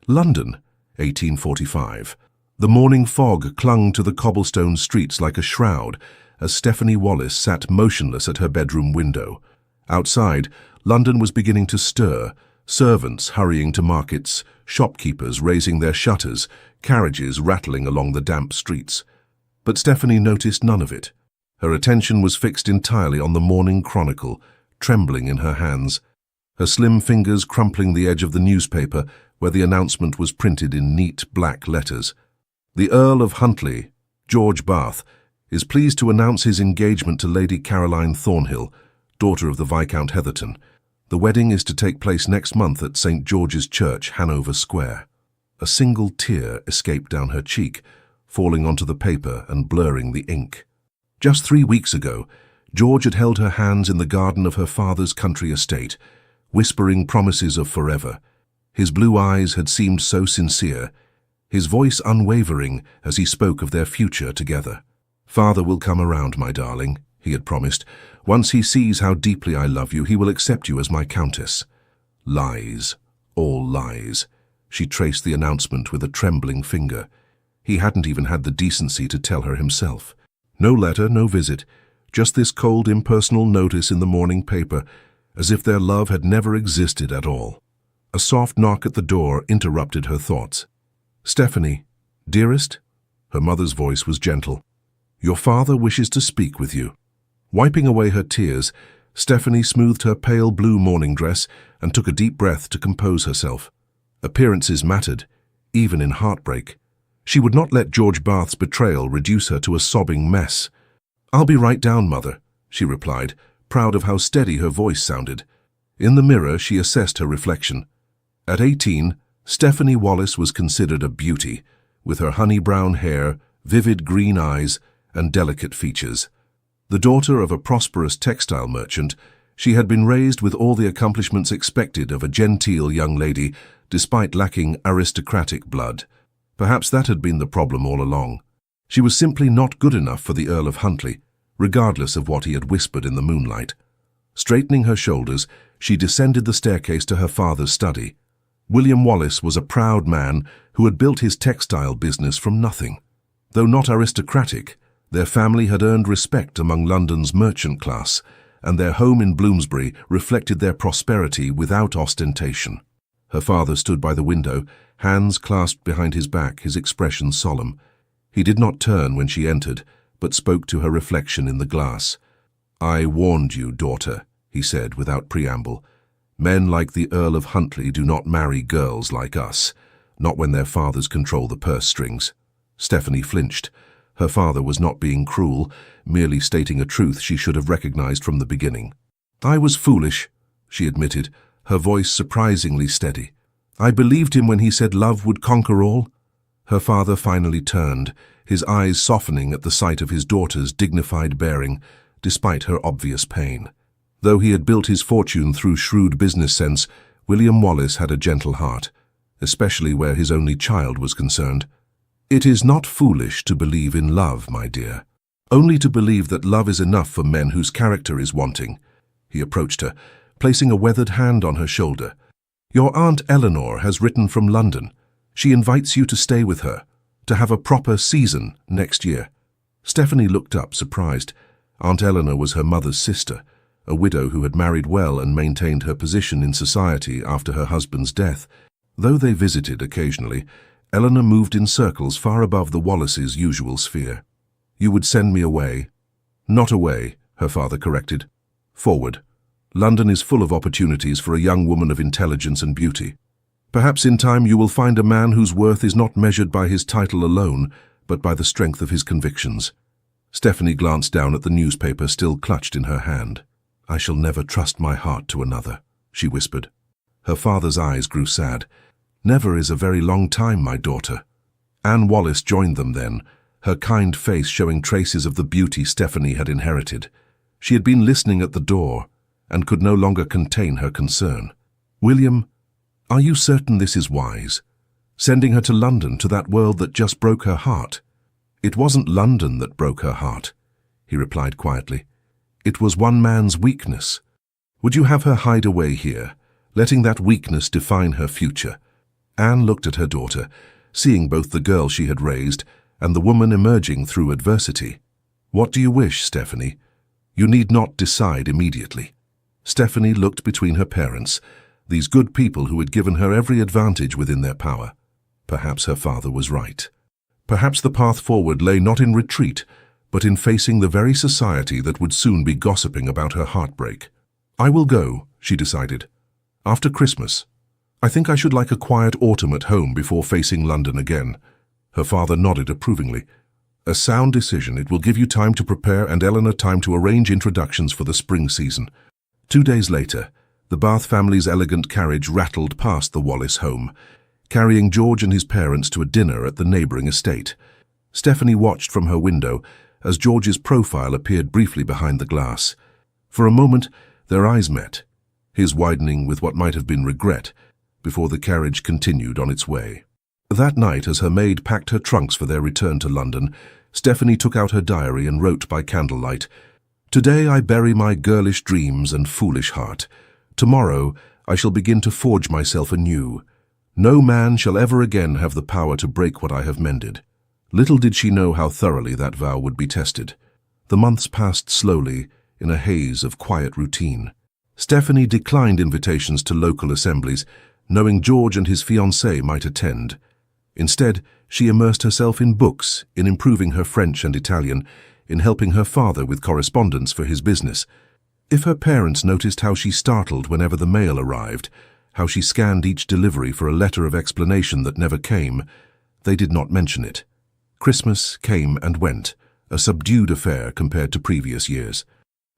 London, 1845. The morning fog clung to the cobblestone streets like a shroud as Stephanie Wallis sat motionless at her bedroom window. Outside, London was beginning to stir, servants hurrying to markets, shopkeepers raising their shutters, carriages rattling along the damp streets. But Stephanie noticed none of it. Her attention was fixed entirely on the Morning Chronicle, trembling in her hands, her slim fingers crumpling the edge of the newspaper where the announcement was printed in neat black letters. The Earl of Huntly, George Bath, is pleased to announce his engagement to Lady Caroline Thornhill, daughter of the Viscount Heatherton. The wedding is to take place next month at St. George's Church, Hanover Square. A single tear escaped down her cheek, falling onto the paper and blurring the ink. Just 3 weeks ago, George had held her hands in the garden of her father's country estate, whispering promises of forever. His blue eyes had seemed so sincere, his voice unwavering as he spoke of their future together. "Father will come around, my darling," he had promised. "Once he sees how deeply I love you, he will accept you as my countess." Lies, all lies. She traced the announcement with a trembling finger. He hadn't even had the decency to tell her himself. No letter, no visit, just this cold, impersonal notice in the morning paper, as if their love had never existed at all. A soft knock at the door interrupted her thoughts. "Stephanie, dearest?" Her mother's voice was gentle. "Your father wishes to speak with you." Wiping away her tears, Stephanie smoothed her pale blue morning dress and took a deep breath to compose herself. Appearances mattered, even in heartbreak. She would not let George Bath's betrayal reduce her to a sobbing mess. "I'll be right down, Mother," she replied, proud of how steady her voice sounded. In the mirror, she assessed her reflection. At 18, Stephanie Wallis was considered a beauty, with her honey-brown hair, vivid green eyes, and delicate features. The daughter of a prosperous textile merchant, she had been raised with all the accomplishments expected of a genteel young lady, despite lacking aristocratic blood. Perhaps that had been the problem all along. She was simply not good enough for the Earl of Huntly, regardless of what he had whispered in the moonlight. Straightening her shoulders, she descended the staircase to her father's study. William Wallis was a proud man who had built his textile business from nothing. Though not aristocratic, their family had earned respect among London's merchant class, and their home in Bloomsbury reflected their prosperity without ostentation. Her father stood by the window, hands clasped behind his back, his expression solemn. He did not turn when she entered, but spoke to her reflection in the glass. "I warned you, daughter," he said without preamble. "Men like the Earl of Huntly do not marry girls like us, not when their fathers control the purse strings." Stephanie flinched. Her father was not being cruel, merely stating a truth she should have recognized from the beginning. "I was foolish," she admitted, her voice surprisingly steady. "I believed him when he said love would conquer all." Her father finally turned, his eyes softening at the sight of his daughter's dignified bearing, despite her obvious pain. Though he had built his fortune through shrewd business sense, William Wallis had a gentle heart, especially where his only child was concerned. "It is not foolish to believe in love, my dear. Only to believe that love is enough for men whose character is wanting." He approached her, placing a weathered hand on her shoulder. "Your Aunt Eleanor has written from London. She invites you to stay with her, to have a proper season next year." Stephanie looked up, surprised. Aunt Eleanor was her mother's sister, a widow who had married well and maintained her position in society after her husband's death. Though they visited occasionally, Eleanor moved in circles far above the Wallises' usual sphere. "You would send me away?" "Not away," her father corrected. "Forward. London is full of opportunities for a young woman of intelligence and beauty. Perhaps in time you will find a man whose worth is not measured by his title alone, but by the strength of his convictions." Stephanie glanced down at the newspaper still clutched in her hand. "I shall never trust my heart to another," she whispered. Her father's eyes grew sad. "Never is a very long time, my daughter." Anne Wallis joined them then, her kind face showing traces of the beauty Stephanie had inherited. She had been listening at the door and could no longer contain her concern. "William, are you certain this is wise? Sending her to London, to that world that just broke her heart?" "It wasn't London that broke her heart," he replied quietly. "It was one man's weakness. Would you have her hide away here, letting that weakness define her future?" Anne looked at her daughter, seeing both the girl she had raised and the woman emerging through adversity. "What do you wish, Stephanie? You need not decide immediately." Stephanie looked between her parents, these good people who had given her every advantage within their power. Perhaps her father was right. Perhaps the path forward lay not in retreat, but in facing the very society that would soon be gossiping about her heartbreak. "I will go," she decided. "After Christmas. I think I should like a quiet autumn at home before facing London again." Her father nodded approvingly. "A sound decision. It will give you time to prepare and Eleanor time to arrange introductions for the spring season." 2 days later, the Bath family's elegant carriage rattled past the Wallace home, carrying George and his parents to a dinner at the neighbouring estate. Stephanie watched from her window as George's profile appeared briefly behind the glass. For a moment, their eyes met, his widening with what might have been regret, before the carriage continued on its way. That night, as her maid packed her trunks for their return to London, Stephanie took out her diary and wrote by candlelight, "Today I bury my girlish dreams and foolish heart. Tomorrow I shall begin to forge myself anew. No man shall ever again have the power to break what I have mended." Little did she know how thoroughly that vow would be tested. The months passed slowly, in a haze of quiet routine. Stephanie declined invitations to local assemblies, knowing George and his fiancée might attend. Instead, she immersed herself in books, in improving her French and Italian, in helping her father with correspondence for his business. If her parents noticed how she startled whenever the mail arrived, how she scanned each delivery for a letter of explanation that never came, they did not mention it. Christmas came and went, a subdued affair compared to previous years.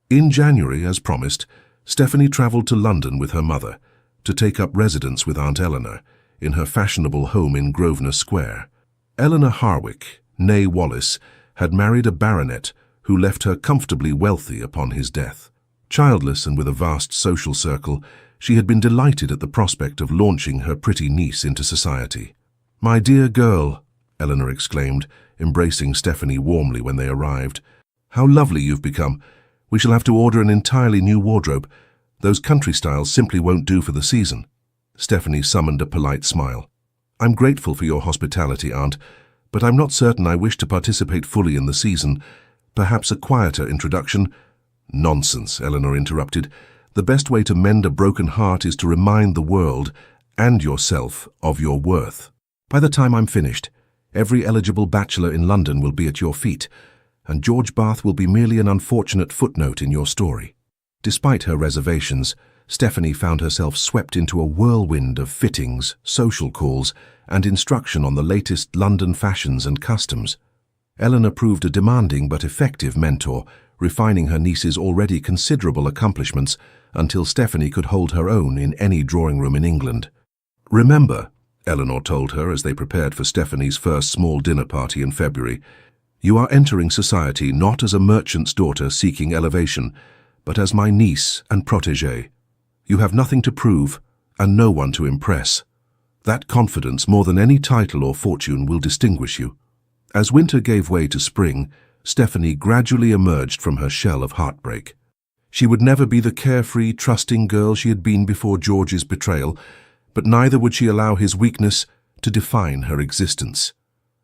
In January, as promised, Stephanie travelled to London with her mother, to take up residence with Aunt Eleanor, in her fashionable home in Grosvenor Square. Eleanor Harwick, née Wallace, had married a baronet who left her comfortably wealthy upon his death. Childless and with a vast social circle, she had been delighted at the prospect of launching her pretty niece into society. "My dear girl," Eleanor exclaimed, embracing Stephanie warmly when they arrived. "How lovely you've become. We shall have to order an entirely new wardrobe. Those country styles simply won't do for the season." Stephanie summoned a polite smile. "I'm grateful for your hospitality, Aunt, but I'm not certain I wish to participate fully in the season. Perhaps a quieter introduction—" "Nonsense," Eleanor interrupted. "The best way to mend a broken heart is to remind the world, and yourself, of your worth. By the time I'm finished, every eligible bachelor in London will be at your feet, and George Bath will be merely an unfortunate footnote in your story." Despite her reservations, Stephanie found herself swept into a whirlwind of fittings, social calls, and instruction on the latest London fashions and customs. Eleanor proved a demanding but effective mentor, refining her niece's already considerable accomplishments until Stephanie could hold her own in any drawing room in England. "Remember," Eleanor told her as they prepared for Stephanie's first small dinner party in February, "you are entering society not as a merchant's daughter seeking elevation, but as my niece and protégée. You have nothing to prove and no one to impress. That confidence, more than any title or fortune, will distinguish you." As winter gave way to spring, Stephanie gradually emerged from her shell of heartbreak. She would never be the carefree, trusting girl she had been before George's betrayal, but neither would she allow his weakness to define her existence.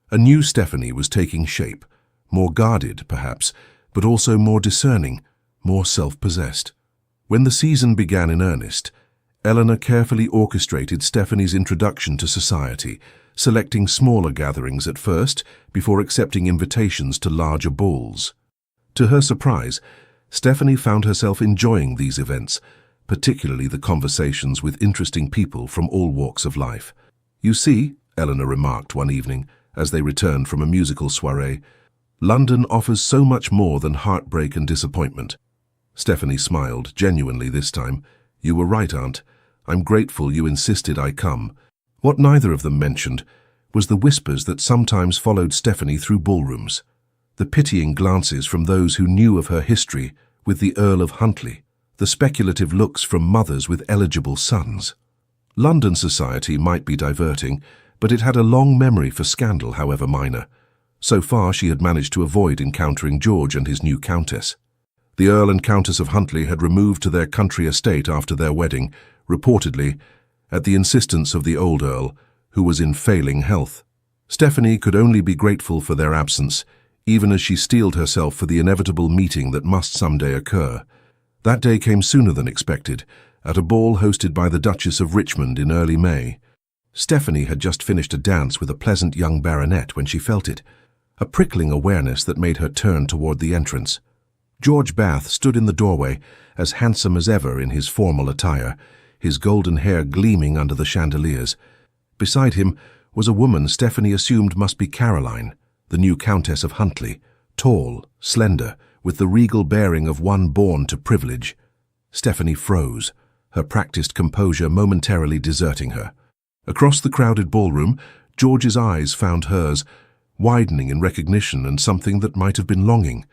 A new Stephanie was taking shape, more guarded, perhaps, but also more discerning, more self-possessed. When the season began in earnest, Eleanor carefully orchestrated Stephanie's introduction to society, selecting smaller gatherings at first before accepting invitations to larger balls. To her surprise, Stephanie found herself enjoying these events, particularly the conversations with interesting people from all walks of life. "You see," Eleanor remarked one evening as they returned from a musical soirée, "London offers so much more than heartbreak and disappointment." Stephanie smiled, genuinely this time. "You were right, Aunt. I'm grateful you insisted I come." What neither of them mentioned was the whispers that sometimes followed Stephanie through ballrooms, the pitying glances from those who knew of her history with the Earl of Huntly, the speculative looks from mothers with eligible sons. London society might be diverting, but it had a long memory for scandal, however minor. So far she had managed to avoid encountering George and his new countess. The Earl and Countess of Huntly had removed to their country estate after their wedding, reportedly at the insistence of the old Earl, who was in failing health. Stephanie could only be grateful for their absence, even as she steeled herself for the inevitable meeting that must someday occur. That day came sooner than expected, at a ball hosted by the Duchess of Richmond in early May. Stephanie had just finished a dance with a pleasant young baronet when she felt it, a prickling awareness that made her turn toward the entrance. George Bath stood in the doorway, as handsome as ever in his formal attire, his golden hair gleaming under the chandeliers. Beside him was a woman Stephanie assumed must be Caroline, the new Countess of Huntly, tall, slender, with the regal bearing of one born to privilege. Stephanie froze, her practiced composure momentarily deserting her. Across the crowded ballroom, George's eyes found hers, widening in recognition and something that might have been longing.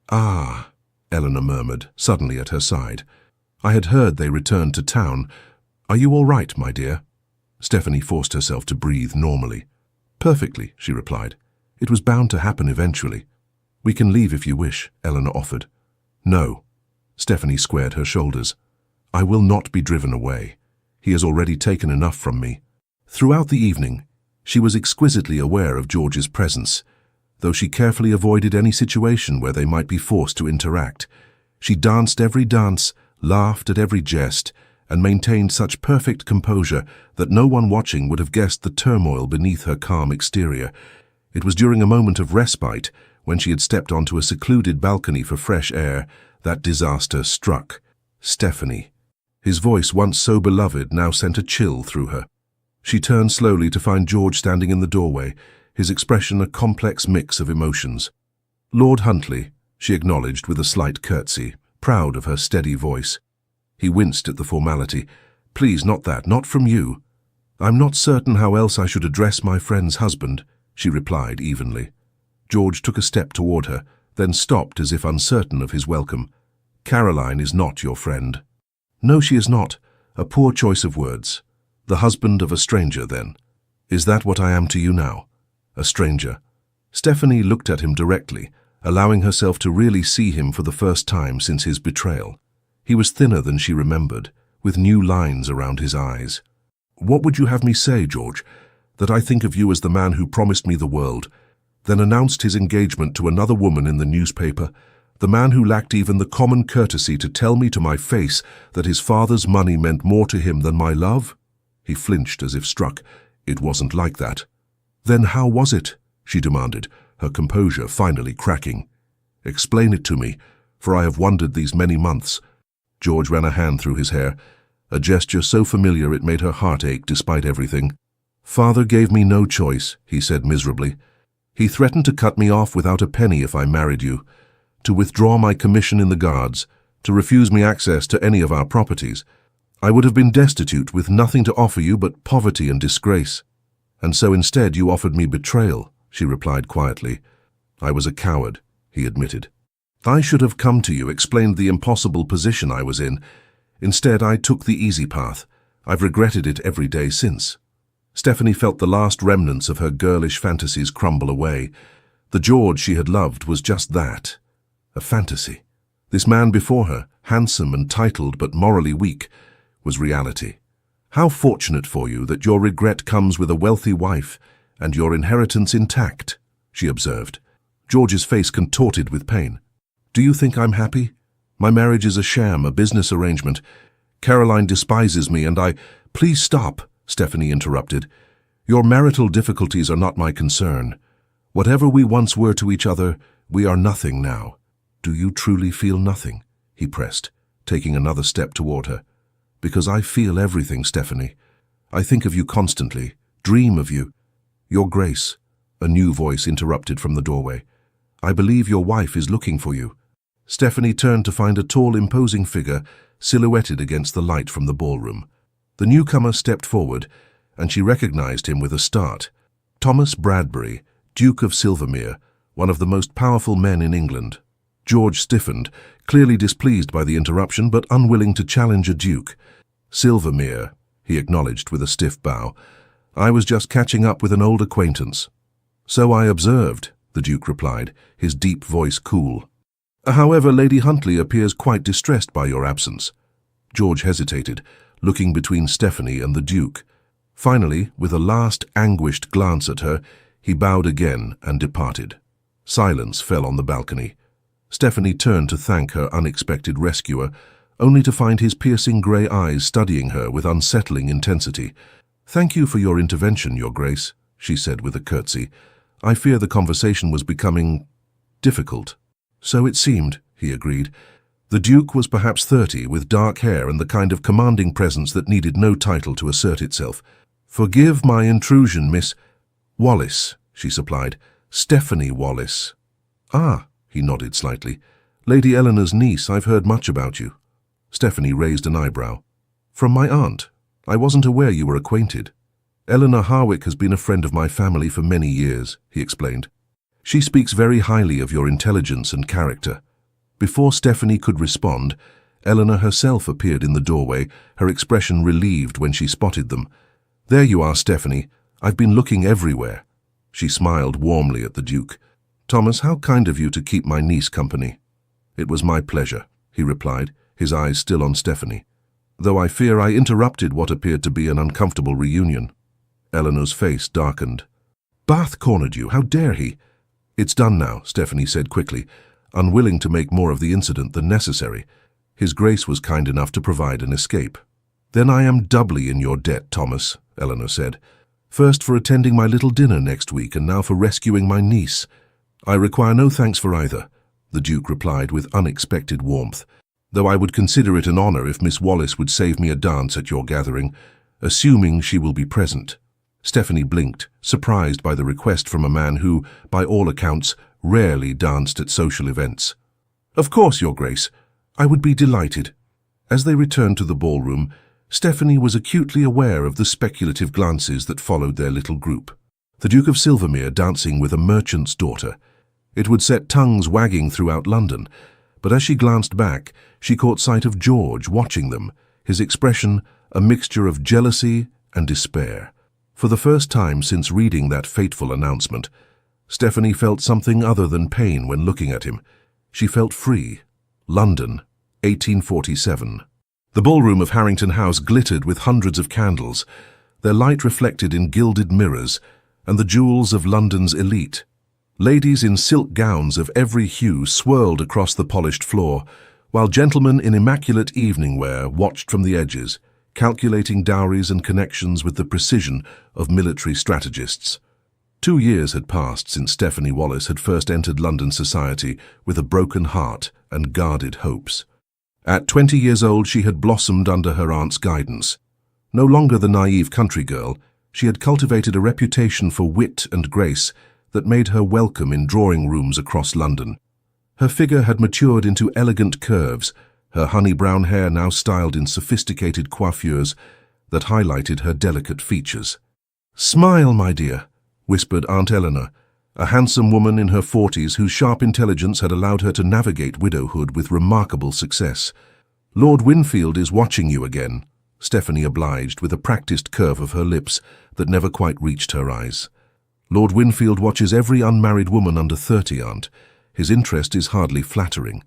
"Ah," Eleanor murmured, suddenly at her side. "I had heard they returned to town. Are you all right, my dear?" Stephanie forced herself to breathe normally. "Perfectly," she replied. "It was bound to happen eventually." "We can leave if you wish," Eleanor offered. "No." Stephanie squared her shoulders. "I will not be driven away. He has already taken enough from me." Throughout the evening, she was exquisitely aware of George's presence, though she carefully avoided any situation where they might be forced to interact. She danced every dance, laughed at every jest, and maintained such perfect composure that no one watching would have guessed the turmoil beneath her calm exterior. It was during a moment of respite, when she had stepped onto a secluded balcony for fresh air, that disaster struck. Stephanie. His voice, once so beloved, now sent a chill through her. She turned slowly to find George standing in the doorway, his expression a complex mix of emotions. "Lord Huntly," she acknowledged with a slight curtsy, proud of her steady voice. He winced at the formality. "Please, not that, not from you." "I'm not certain how else I should address my friend's husband," she replied evenly. George took a step toward her, then stopped as if uncertain of his welcome. "Caroline is not your friend." "No, she is not. A poor choice of words. The husband of a stranger, then. Is that what I am to you now? A stranger?" Stephanie looked at him directly, allowing herself to really see him for the first time since his betrayal. He was thinner than she remembered, with new lines around his eyes. "What would you have me say, George? That I think of you as the man who promised me the world, then announced his engagement to another woman in the newspaper, the man who lacked even the common courtesy to tell me to my face that his father's money meant more to him than my love?" He flinched as if struck. "It wasn't like that." "Then how was it?" she demanded, her composure finally cracking. "Explain it to me, for I have wondered these many months." George ran a hand through his hair, a gesture so familiar it made her heart ache despite everything. "Father gave me no choice," he said miserably. "He threatened to cut me off without a penny if I married you, to withdraw my commission in the Guards, to refuse me access to any of our properties. I would have been destitute with nothing to offer you but poverty and disgrace. And so instead you offered me betrayal," she replied quietly. "I was a coward," he admitted. "I should have come to you, explained the impossible position I was in. Instead, I took the easy path. I've regretted it every day since." Stephanie felt the last remnants of her girlish fantasies crumble away. The George she had loved was just that, a fantasy. This man before her, handsome and titled but morally weak, was reality. "How fortunate for you that your regret comes with a wealthy wife and your inheritance intact," she observed. George's face contorted with pain. "Do you think I'm happy? My marriage is a sham, a business arrangement. Caroline despises me and I—" "Please stop," Stephanie interrupted. "Your marital difficulties are not my concern. Whatever we once were to each other, we are nothing now." "Do you truly feel nothing?" he pressed, taking another step toward her. "Because I feel everything, Stephanie. I think of you constantly, dream of you." "Your Grace," a new voice interrupted from the doorway. "I believe your wife is looking for you." Stephanie turned to find a tall, imposing figure silhouetted against the light from the ballroom. The newcomer stepped forward, and she recognized him with a start. Thomas Bradbury, Duke of Silvermere, one of the most powerful men in England. George stiffened, clearly displeased by the interruption, but unwilling to challenge a duke. "Silvermere," he acknowledged with a stiff bow. "I was just catching up with an old acquaintance." "So I observed," the Duke replied, his deep voice cool. "However, Lady Huntly appears quite distressed by your absence." George hesitated, looking between Stephanie and the Duke. Finally, with a last anguished glance at her, he bowed again and departed. Silence fell on the balcony. Stephanie turned to thank her unexpected rescuer, only to find his piercing grey eyes studying her with unsettling intensity. "Thank you for your intervention, Your Grace," she said with a curtsy. "I fear the conversation was becoming difficult." "So it seemed," he agreed. The Duke was perhaps 30, with dark hair and the kind of commanding presence that needed no title to assert itself. "Forgive my intrusion, Miss Wallis," she supplied. "Stephanie Wallis." "Ah," he nodded slightly. "Lady Eleanor's niece. I've heard much about you." Stephanie raised an eyebrow. "From my aunt. I wasn't aware you were acquainted." "Eleanor Harwick has been a friend of my family for many years," he explained. "She speaks very highly of your intelligence and character." Before Stephanie could respond, Eleanor herself appeared in the doorway, her expression relieved when she spotted them. "There you are, Stephanie. I've been looking everywhere." She smiled warmly at the Duke. "Thomas, how kind of you to keep my niece company." "It was my pleasure," he replied, his eyes still on Stephanie, "though I fear I interrupted what appeared to be an uncomfortable reunion." Eleanor's face darkened. "Bath cornered you. How dare he?" "It's done now," Stephanie said quickly, unwilling to make more of the incident than necessary. "His Grace was kind enough to provide an escape." "Then I am doubly in your debt, Thomas," Eleanor said. "First for attending my little dinner next week, and now for rescuing my niece." "I require no thanks for either," the Duke replied with unexpected warmth, "though I would consider it an honor if Miss Wallis would save me a dance at your gathering, assuming she will be present." Stephanie blinked, surprised by the request from a man who, by all accounts, rarely danced at social events. "Of course, Your Grace. I would be delighted." As they returned to the ballroom, Stephanie was acutely aware of the speculative glances that followed their little group. The Duke of Silvermere dancing with a merchant's daughter. It would set tongues wagging throughout London, but as she glanced back, she caught sight of George watching them, his expression a mixture of jealousy and despair. For the first time since reading that fateful announcement, Stephanie felt something other than pain when looking at him. She felt free. London, 1847. The ballroom of Harrington House glittered with hundreds of candles, their light reflected in gilded mirrors and the jewels of London's elite. Ladies in silk gowns of every hue swirled across the polished floor, while gentlemen in immaculate evening wear watched from the edges, calculating dowries and connections with the precision of military strategists. 2 years had passed since Stephanie Wallis had first entered London society with a broken heart and guarded hopes. At 20 years old, she had blossomed under her aunt's guidance. No longer the naive country girl, she had cultivated a reputation for wit and grace that made her welcome in drawing rooms across London. Her figure had matured into elegant curves, her honey-brown hair now styled in sophisticated coiffures that highlighted her delicate features. "Smile, my dear," whispered Aunt Eleanor, a handsome woman in her 40s whose sharp intelligence had allowed her to navigate widowhood with remarkable success. "Lord Winfield is watching you again," Stephanie obliged with a practiced curve of her lips that never quite reached her eyes. "Lord Winfield watches every unmarried woman under 30, Aunt. His interest is hardly flattering."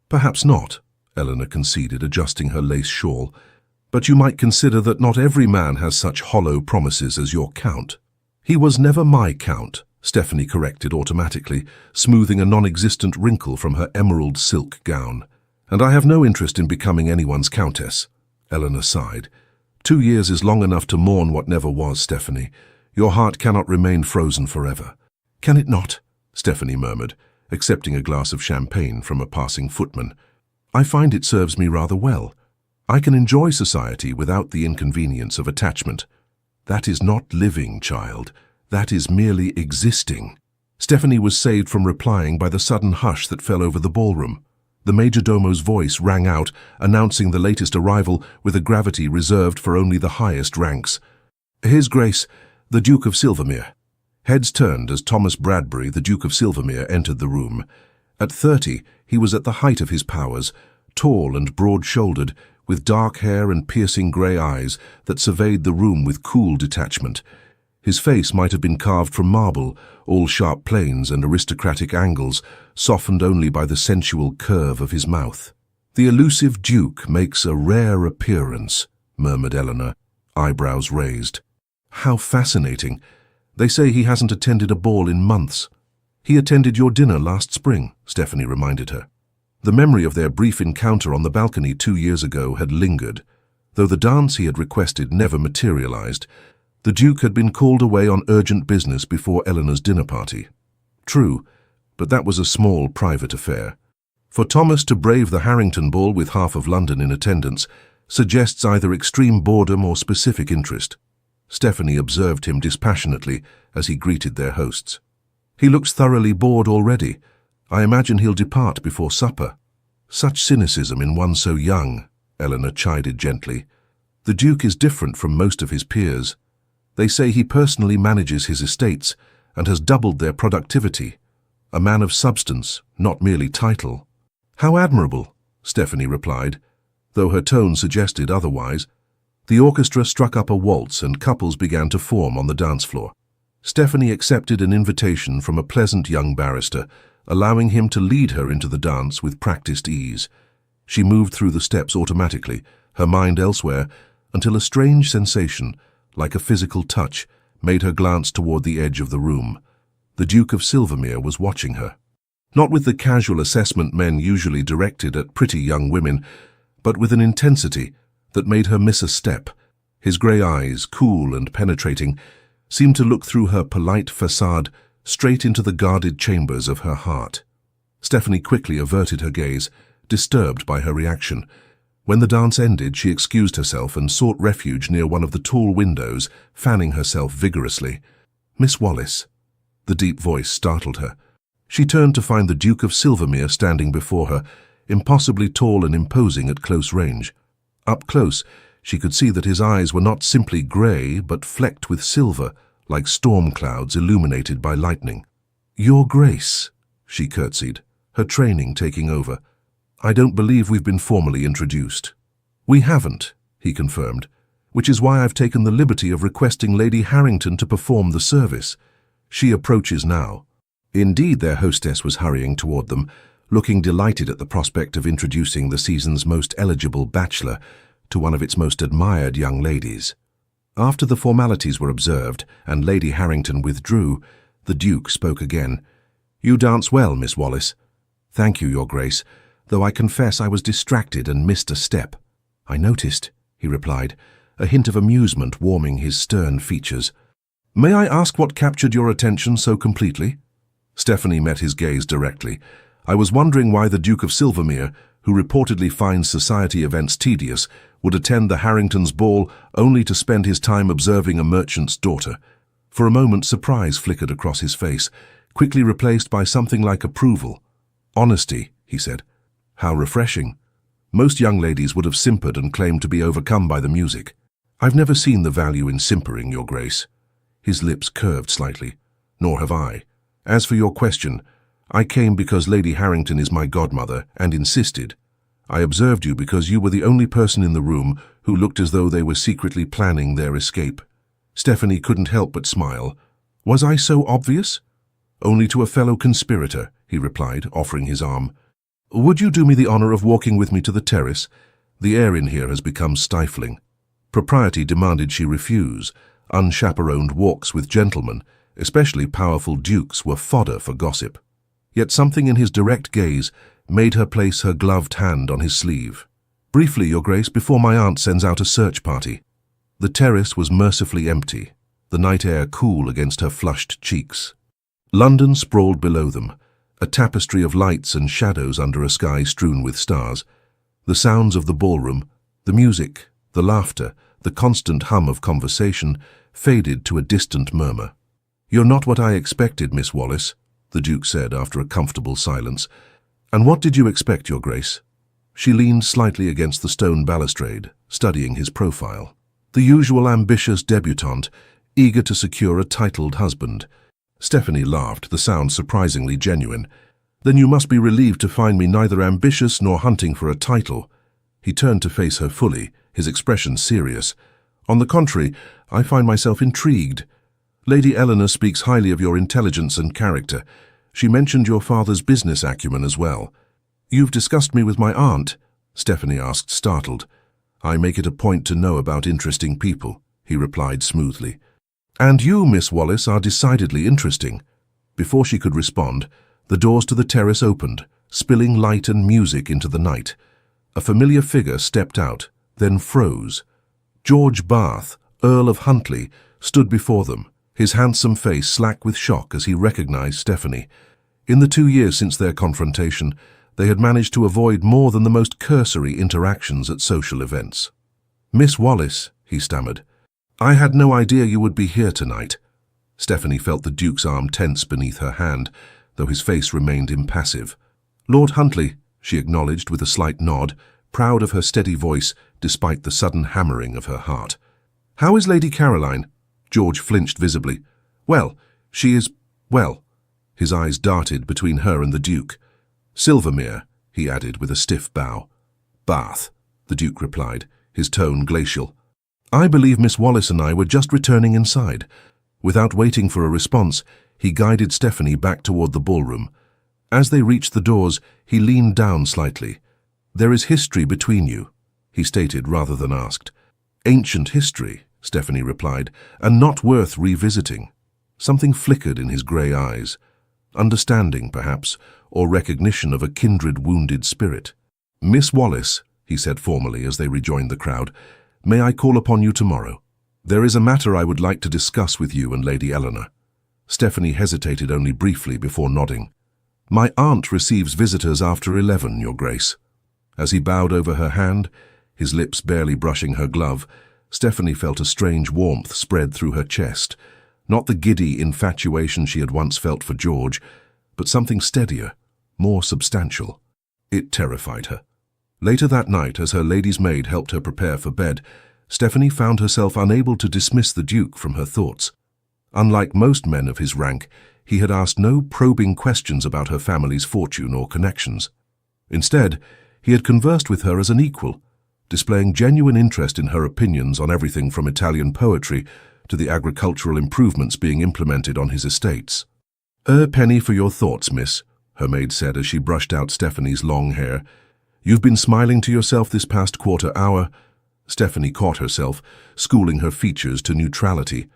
"Perhaps not," Eleanor conceded, adjusting her lace shawl. "But you might consider that not every man has such hollow promises as your Count." "He was never my Count," Stephanie corrected automatically, smoothing a non-existent wrinkle from her emerald silk gown. "And I have no interest in becoming anyone's Countess," Eleanor sighed. 2 years is long enough to mourn what never was, Stephanie. Your heart cannot remain frozen forever." "Can it not?" Stephanie murmured, accepting a glass of champagne from a passing footman. "I find it serves me rather well. I can enjoy society without the inconvenience of attachment." "That is not living, child. That is merely existing." Stephanie was saved from replying by the sudden hush that fell over the ballroom. The majordomo's voice rang out, announcing the latest arrival with a gravity reserved for only the highest ranks. "His Grace, the Duke of Silvermere." Heads turned as Thomas Bradbury, the Duke of Silvermere, entered the room. At 30, he was at the height of his powers, tall and broad-shouldered, with dark hair and piercing grey eyes that surveyed the room with cool detachment. His face might have been carved from marble, all sharp planes and aristocratic angles, softened only by the sensual curve of his mouth. "The elusive Duke makes a rare appearance," murmured Eleanor, eyebrows raised. How fascinating. They say he hasn't attended a ball in months. He attended your dinner last spring, Stephanie reminded her. The memory of their brief encounter on the balcony 2 years ago had lingered. Though the dance he had requested never materialized, the Duke had been called away on urgent business before Eleanor's dinner party. True, but that was a small private affair. For Thomas to brave the Harrington ball with half of London in attendance suggests either extreme boredom or specific interest. Stephanie observed him dispassionately as he greeted their hosts. He looks thoroughly bored already. I imagine he'll depart before supper. Such cynicism in one so young, Eleanor chided gently. The Duke is different from most of his peers. They say he personally manages his estates and has doubled their productivity. A man of substance, not merely title. How admirable, Stephanie replied, though her tone suggested otherwise. The orchestra struck up a waltz and couples began to form on the dance floor. Stephanie accepted an invitation from a pleasant young barrister, allowing him to lead her into the dance with practiced ease. She moved through the steps automatically, her mind elsewhere, until a strange sensation, like a physical touch, made her glance toward the edge of the room. The Duke of Silvermere was watching her. Not with the casual assessment men usually directed at pretty young women, but with an intensity that made her miss a step. His grey eyes, cool and penetrating, seemed to look through her polite facade straight into the guarded chambers of her heart. Stephanie quickly averted her gaze, disturbed by her reaction. When the dance ended, she excused herself and sought refuge near one of the tall windows, fanning herself vigorously. "Miss Wallis." The deep voice startled her. She turned to find the Duke of Silvermere standing before her, impossibly tall and imposing at close range. Up close, she could see that his eyes were not simply grey, but flecked with silver, like storm clouds illuminated by lightning. "Your Grace," she curtsied, her training taking over. "I don't believe we've been formally introduced." "We haven't," he confirmed, "which is why I've taken the liberty of requesting Lady Harrington to perform the service. She approaches now." Indeed, their hostess was hurrying toward them, looking delighted at the prospect of introducing the season's most eligible bachelor to one of its most admired young ladies. After the formalities were observed and Lady Harrington withdrew, the Duke spoke again. "You dance well, Miss Wallis." "Thank you, Your Grace, though I confess I was distracted and missed a step." "I noticed," he replied, a hint of amusement warming his stern features. "May I ask what captured your attention so completely?" Stephanie met his gaze directly. "I was wondering why the Duke of Silvermere, who reportedly finds society events tedious, would attend the Harringtons' ball only to spend his time observing a merchant's daughter." For a moment surprise flickered across his face, quickly replaced by something like approval. "Honesty," he said. "How refreshing. Most young ladies would have simpered and claimed to be overcome by the music. I've never seen the value in simpering, Your Grace." His lips curved slightly. "Nor have I. As for your question, I came because Lady Harrington is my godmother and insisted. I observed you because you were the only person in the room who looked as though they were secretly planning their escape." Stephanie couldn't help but smile. "Was I so obvious?" "Only to a fellow conspirator," he replied, offering his arm. "Would you do me the honor of walking with me to the terrace? The air in here has become stifling." Propriety demanded she refuse. Unchaperoned walks with gentlemen, especially powerful dukes, were fodder for gossip. Yet something in his direct gaze made her place her gloved hand on his sleeve. "Briefly, Your Grace, before my aunt sends out a search party." The terrace was mercifully empty, the night air cool against her flushed cheeks. London sprawled below them, a tapestry of lights and shadows under a sky strewn with stars. The sounds of the ballroom, the music, the laughter, the constant hum of conversation faded to a distant murmur. "You're not what I expected, Miss Wallis," the Duke said after a comfortable silence. "And what did you expect, Your Grace?" She leaned slightly against the stone balustrade, studying his profile. The usual ambitious debutante, eager to secure a titled husband. Stephanie laughed, the sound surprisingly genuine. "Then you must be relieved to find me neither ambitious nor hunting for a title." He turned to face her fully, his expression serious. "On the contrary, I find myself intrigued. Lady Eleanor speaks highly of your intelligence and character. She mentioned your father's business acumen as well." "You've discussed me with my aunt?" Stephanie asked, startled. "I make it a point to know about interesting people," he replied smoothly. "And you, Miss Wallace, are decidedly interesting." Before she could respond, the doors to the terrace opened, spilling light and music into the night. A familiar figure stepped out, then froze. George Bath, Earl of Huntly, stood before them, his handsome face slack with shock as he recognized Stephanie. In the 2 years since their confrontation, they had managed to avoid more than the most cursory interactions at social events. "Miss Wallace," he stammered, "I had no idea you would be here tonight." Stephanie felt the Duke's arm tense beneath her hand, though his face remained impassive. "Lord Huntly," she acknowledged with a slight nod, proud of her steady voice despite the sudden hammering of her heart. "How is Lady Caroline?" George flinched visibly. "Well, she is, well." His eyes darted between her and the Duke. "Silvermere," he added with a stiff bow. "Bath," the Duke replied, his tone glacial. "I believe Miss Wallace and I were just returning inside." Without waiting for a response, he guided Stephanie back toward the ballroom. As they reached the doors, he leaned down slightly. "There is history between you," he stated rather than asked. "Ancient history," Stephanie replied, "and not worth revisiting." Something flickered in his grey eyes. Understanding, perhaps, or recognition of a kindred wounded spirit. "Miss Wallace," he said formally as they rejoined the crowd, "may I call upon you tomorrow? There is a matter I would like to discuss with you and Lady Eleanor." Stephanie hesitated only briefly before nodding. "My aunt receives visitors after 11, Your Grace." As he bowed over her hand, his lips barely brushing her glove, Stephanie felt a strange warmth spread through her chest, not the giddy infatuation she had once felt for George, but something steadier, more substantial. It terrified her. Later that night, as her lady's maid helped her prepare for bed, Stephanie found herself unable to dismiss the Duke from her thoughts. Unlike most men of his rank, he had asked no probing questions about her family's fortune or connections. Instead, he had conversed with her as an equal, displaying genuine interest in her opinions on everything from Italian poetry to the agricultural improvements being implemented on his estates. "A penny for your thoughts, miss," her maid said as she brushed out Stephanie's long hair. "You've been smiling to yourself this past quarter hour." Stephanie caught herself, schooling her features to neutrality.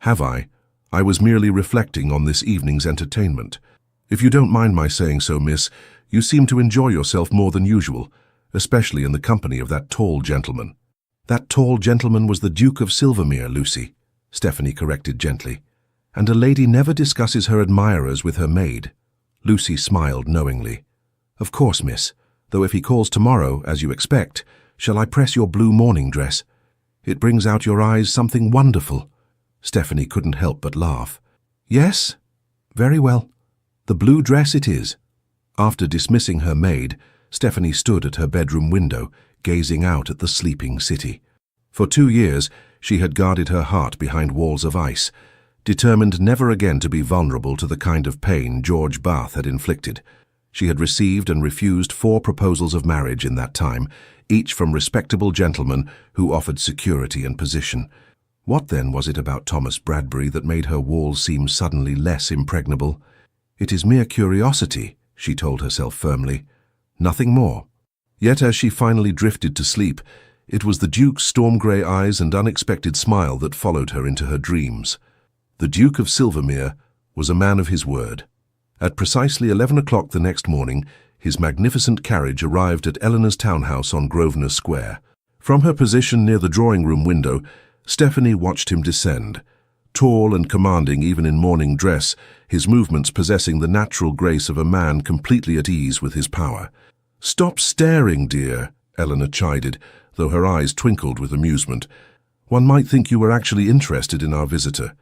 "Have I? I was merely reflecting on this evening's entertainment. If you don't mind my saying so, miss, you seem to enjoy yourself more than usual, especially in the company of that tall gentleman." "That tall gentleman was the Duke of Silvermere, Lucy," Stephanie corrected gently. "And a lady never discusses her admirers with her maid." Lucy smiled knowingly. "Of course, miss, though if he calls tomorrow, as you expect, shall I press your blue morning dress? It brings out your eyes something wonderful." Stephanie couldn't help but laugh. "Yes? Very well. The blue dress it is." After dismissing her maid, Stephanie stood at her bedroom window, gazing out at the sleeping city. For 2 years, she had guarded her heart behind walls of ice, determined never again to be vulnerable to the kind of pain George Bath had inflicted. She had received and refused 4 proposals of marriage in that time, each from respectable gentlemen who offered security and position. What then was it about Thomas Bradbury that made her walls seem suddenly less impregnable? "It is mere curiosity," she told herself firmly. "Nothing more." Yet as she finally drifted to sleep, it was the Duke's storm-grey eyes and unexpected smile that followed her into her dreams. The Duke of Silvermere was a man of his word. At precisely 11 o'clock the next morning, his magnificent carriage arrived at Eleanor's townhouse on Grosvenor Square. From her position near the drawing-room window, Stephanie watched him descend. Tall and commanding even in morning dress, his movements possessing the natural grace of a man completely at ease with his power. "Stop staring, dear," Eleanor chided, though her eyes twinkled with amusement. "One might think you were actually interested in our visitor."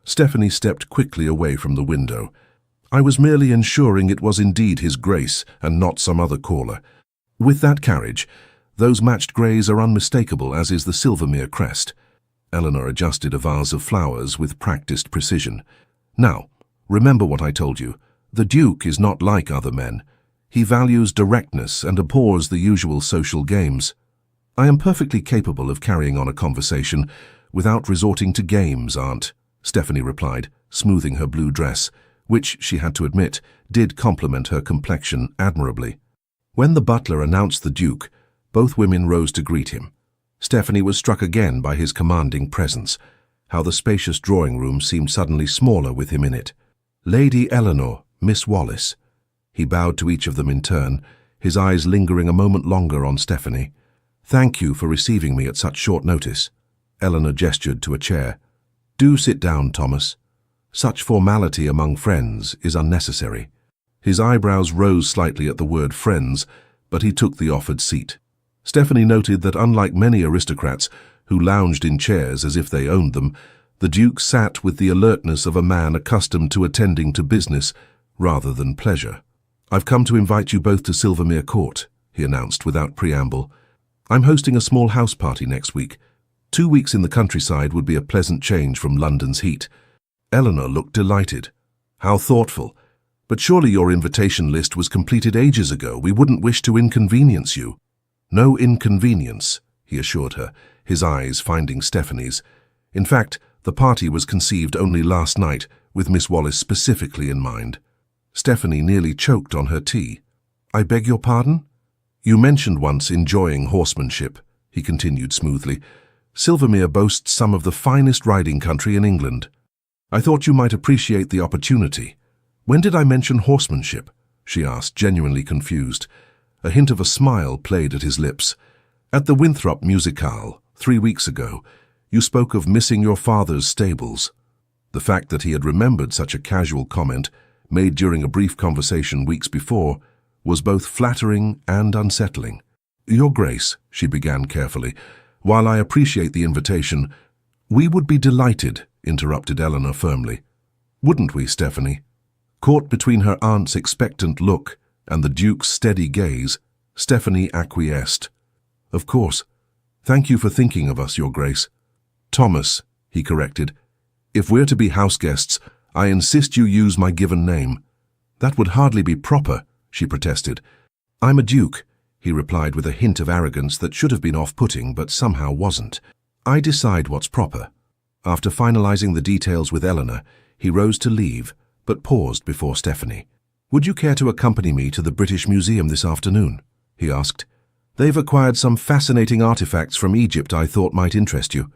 Stephanie stepped quickly away from the window. "I was merely ensuring it was indeed his grace and not some other caller. With that carriage, those matched greys are unmistakable, as is the Silvermere crest." Eleanor adjusted a vase of flowers with practiced precision. "Now, remember what I told you. The Duke is not like other men. He values directness and abhors the usual social games. I am perfectly capable of carrying on a conversation without resorting to games, Aunt," Stephanie replied, smoothing her blue dress, which, she had to admit, did complement her complexion admirably. When the butler announced the Duke, both women rose to greet him. Stephanie was struck again by his commanding presence. how the spacious drawing room seemed suddenly smaller with him in it. Lady Eleanor, Miss Wallace. He bowed to each of them in turn, his eyes lingering a moment longer on Stephanie. Thank you for receiving me at such short notice. Eleanor gestured to a chair. Do sit down, Thomas. Such formality among friends is unnecessary. His eyebrows rose slightly at the word friends, but he took the offered seat. Stephanie noted that unlike many aristocrats who lounged in chairs as if they owned them, the Duke sat with the alertness of a man accustomed to attending to business rather than pleasure. I've come to invite you both to Silvermere Court, he announced without preamble. I'm hosting a small house party next week. 2 weeks in the countryside would be a pleasant change from London's heat. Eleanor looked delighted. How thoughtful. But surely your invitation list was completed ages ago. We wouldn't wish to inconvenience you. No inconvenience, he assured her, his eyes finding Stephanie's. In fact, the party was conceived only last night, with Miss Wallace specifically in mind. Stephanie nearly choked on her tea. I beg your pardon? You mentioned once enjoying horsemanship, he continued smoothly. Silvermere boasts some of the finest riding country in England. I thought you might appreciate the opportunity. When did I mention horsemanship? She asked, genuinely confused. A hint of a smile played at his lips. At the Winthrop Musicale, 3 weeks ago, you spoke of missing your father's stables. The fact that he had remembered such a casual comment, made during a brief conversation weeks before, was both flattering and unsettling. Your Grace, she began carefully, while I appreciate the invitation, we would be delighted, interrupted Eleanor firmly. Wouldn't we, Stephanie? Caught between her aunt's expectant look and the Duke's steady gaze, Stephanie acquiesced. Of course. Thank you for thinking of us, Your Grace. Thomas, he corrected. If we're to be house guests, I insist you use my given name. That would hardly be proper, she protested. I'm a duke, he replied with a hint of arrogance that should have been off-putting but somehow wasn't. I decide what's proper. After finalizing the details with Eleanor, he rose to leave, but paused before Stephanie. Would you care to accompany me to the British Museum this afternoon? He asked. They've acquired some fascinating artifacts from Egypt I thought might interest you.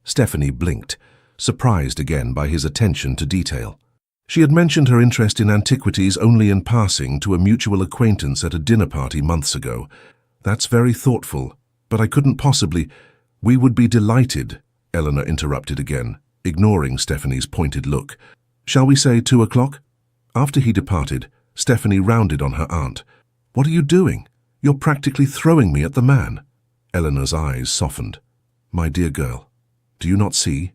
Stephanie blinked, surprised again by his attention to detail. She had mentioned her interest in antiquities only in passing to a mutual acquaintance at a dinner party months ago. That's very thoughtful, but I couldn't possibly— We would be delighted, Eleanor interrupted again, ignoring Stephanie's pointed look. Shall we say 2 o'clock? After he departed, Stephanie rounded on her aunt. What are you doing? You're practically throwing me at the man. Eleanor's eyes softened. My dear girl, do you not see?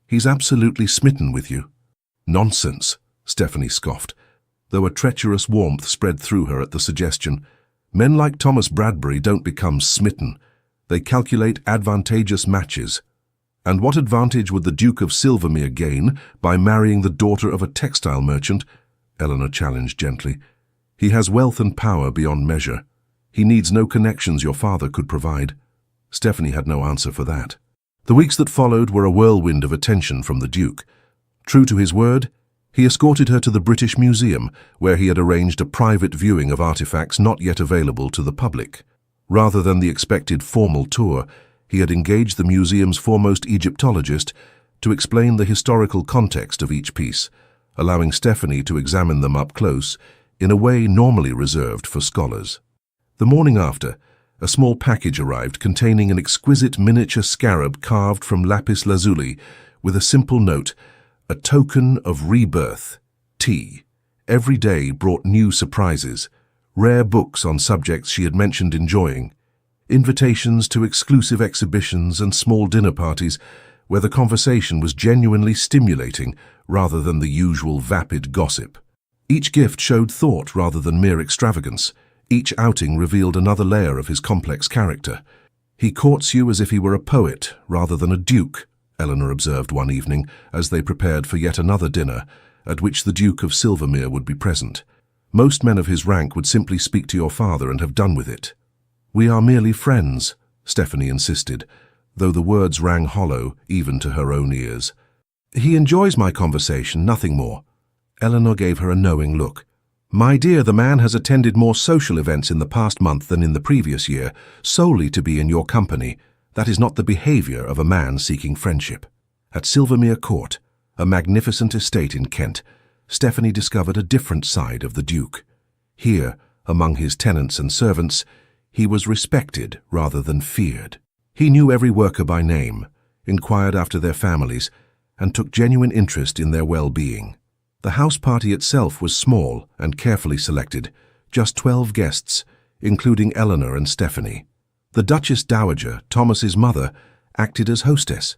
He's absolutely smitten with you. Nonsense, Stephanie scoffed, though a treacherous warmth spread through her at the suggestion. Men like Thomas Bradbury don't become smitten. They calculate advantageous matches. And what advantage would the Duke of Silvermere gain by marrying the daughter of a textile merchant? Eleanor challenged gently. He has wealth and power beyond measure. He needs no connections your father could provide. Stephanie had no answer for that. The weeks that followed were a whirlwind of attention from the Duke. True to his word, he escorted her to the British Museum, where he had arranged a private viewing of artifacts not yet available to the public. Rather than the expected formal tour, he had engaged the museum's foremost Egyptologist to explain the historical context of each piece, allowing Stephanie to examine them up close in a way normally reserved for scholars. The morning after, a small package arrived containing an exquisite miniature scarab carved from lapis lazuli with a simple note, a token of rebirth, T. Every day brought new surprises, rare books on subjects she had mentioned enjoying, invitations to exclusive exhibitions and small dinner parties where the conversation was genuinely stimulating rather than the usual vapid gossip. Each gift showed thought rather than mere extravagance. Each outing revealed another layer of his complex character. He courts you as if he were a poet rather than a duke, Eleanor observed one evening as they prepared for yet another dinner, at which the Duke of Silvermere would be present. Most men of his rank would simply speak to your father and have done with it. We are merely friends, Stephanie insisted, though the words rang hollow even to her own ears. He enjoys my conversation, nothing more. Eleanor gave her a knowing look. My dear, the man has attended more social events in the past month than in the previous year, solely to be in your company. That is not the behavior of a man seeking friendship. At Silvermere Court, a magnificent estate in Kent, Stephanie discovered a different side of the Duke. Here, among his tenants and servants, he was respected rather than feared. He knew every worker by name, inquired after their families, and took genuine interest in their well-being. The house party itself was small and carefully selected, just 12 guests, including Eleanor and Stephanie. The Duchess Dowager, Thomas's mother, acted as hostess,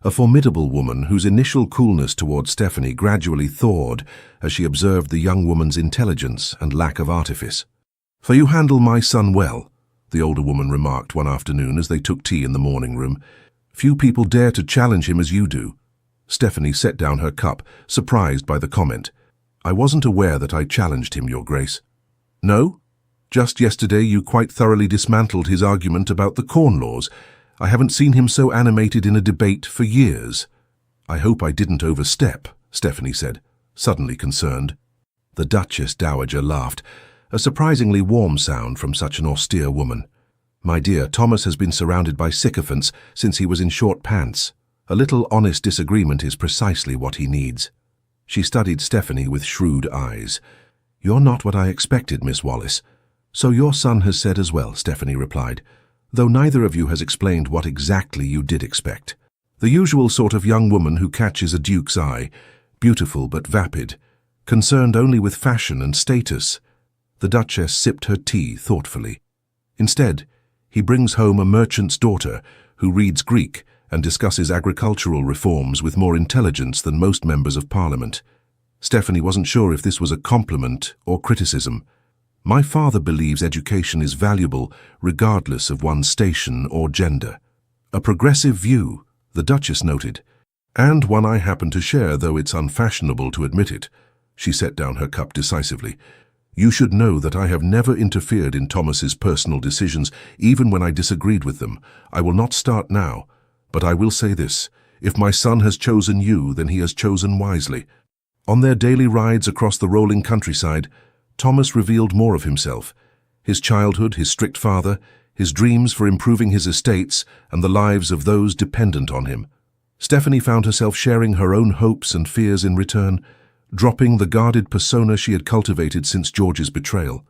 a formidable woman whose initial coolness towards Stephanie gradually thawed as she observed the young woman's intelligence and lack of artifice. "For you handle my son well," the older woman remarked one afternoon as they took tea in the morning room. "Few people dare to challenge him as you do." Stephanie set down her cup, surprised by the comment. "I wasn't aware that I challenged him, Your Grace." "No? Just yesterday you quite thoroughly dismantled his argument about the Corn Laws. I haven't seen him so animated in a debate for years." "I hope I didn't overstep," Stephanie said, suddenly concerned. The Duchess Dowager laughed, a surprisingly warm sound from such an austere woman. "My dear, Thomas has been surrounded by sycophants since he was in short pants. A little honest disagreement is precisely what he needs." She studied Stephanie with shrewd eyes. "You're not what I expected, Miss Wallis." "So your son has said as well," Stephanie replied, "though neither of you has explained what exactly you did expect." "The usual sort of young woman who catches a duke's eye, beautiful but vapid, concerned only with fashion and status." The Duchess sipped her tea thoughtfully. "Instead, he brings home a merchant's daughter who reads Greek and discusses agricultural reforms with more intelligence than most members of Parliament." Stephanie wasn't sure if this was a compliment or criticism. "My father believes education is valuable regardless of one's station or gender." "A progressive view," the Duchess noted, "and one I happen to share, though it's unfashionable to admit it." She set down her cup decisively. "You should know that I have never interfered in Thomas's personal decisions, even when I disagreed with them. I will not start now, but I will say this. If my son has chosen you, then he has chosen wisely." On their daily rides across the rolling countryside, Thomas revealed more of himself: his childhood, his strict father, his dreams for improving his estates and the lives of those dependent on him. Stephanie found herself sharing her own hopes and fears in return, dropping the guarded persona she had cultivated since George's betrayal.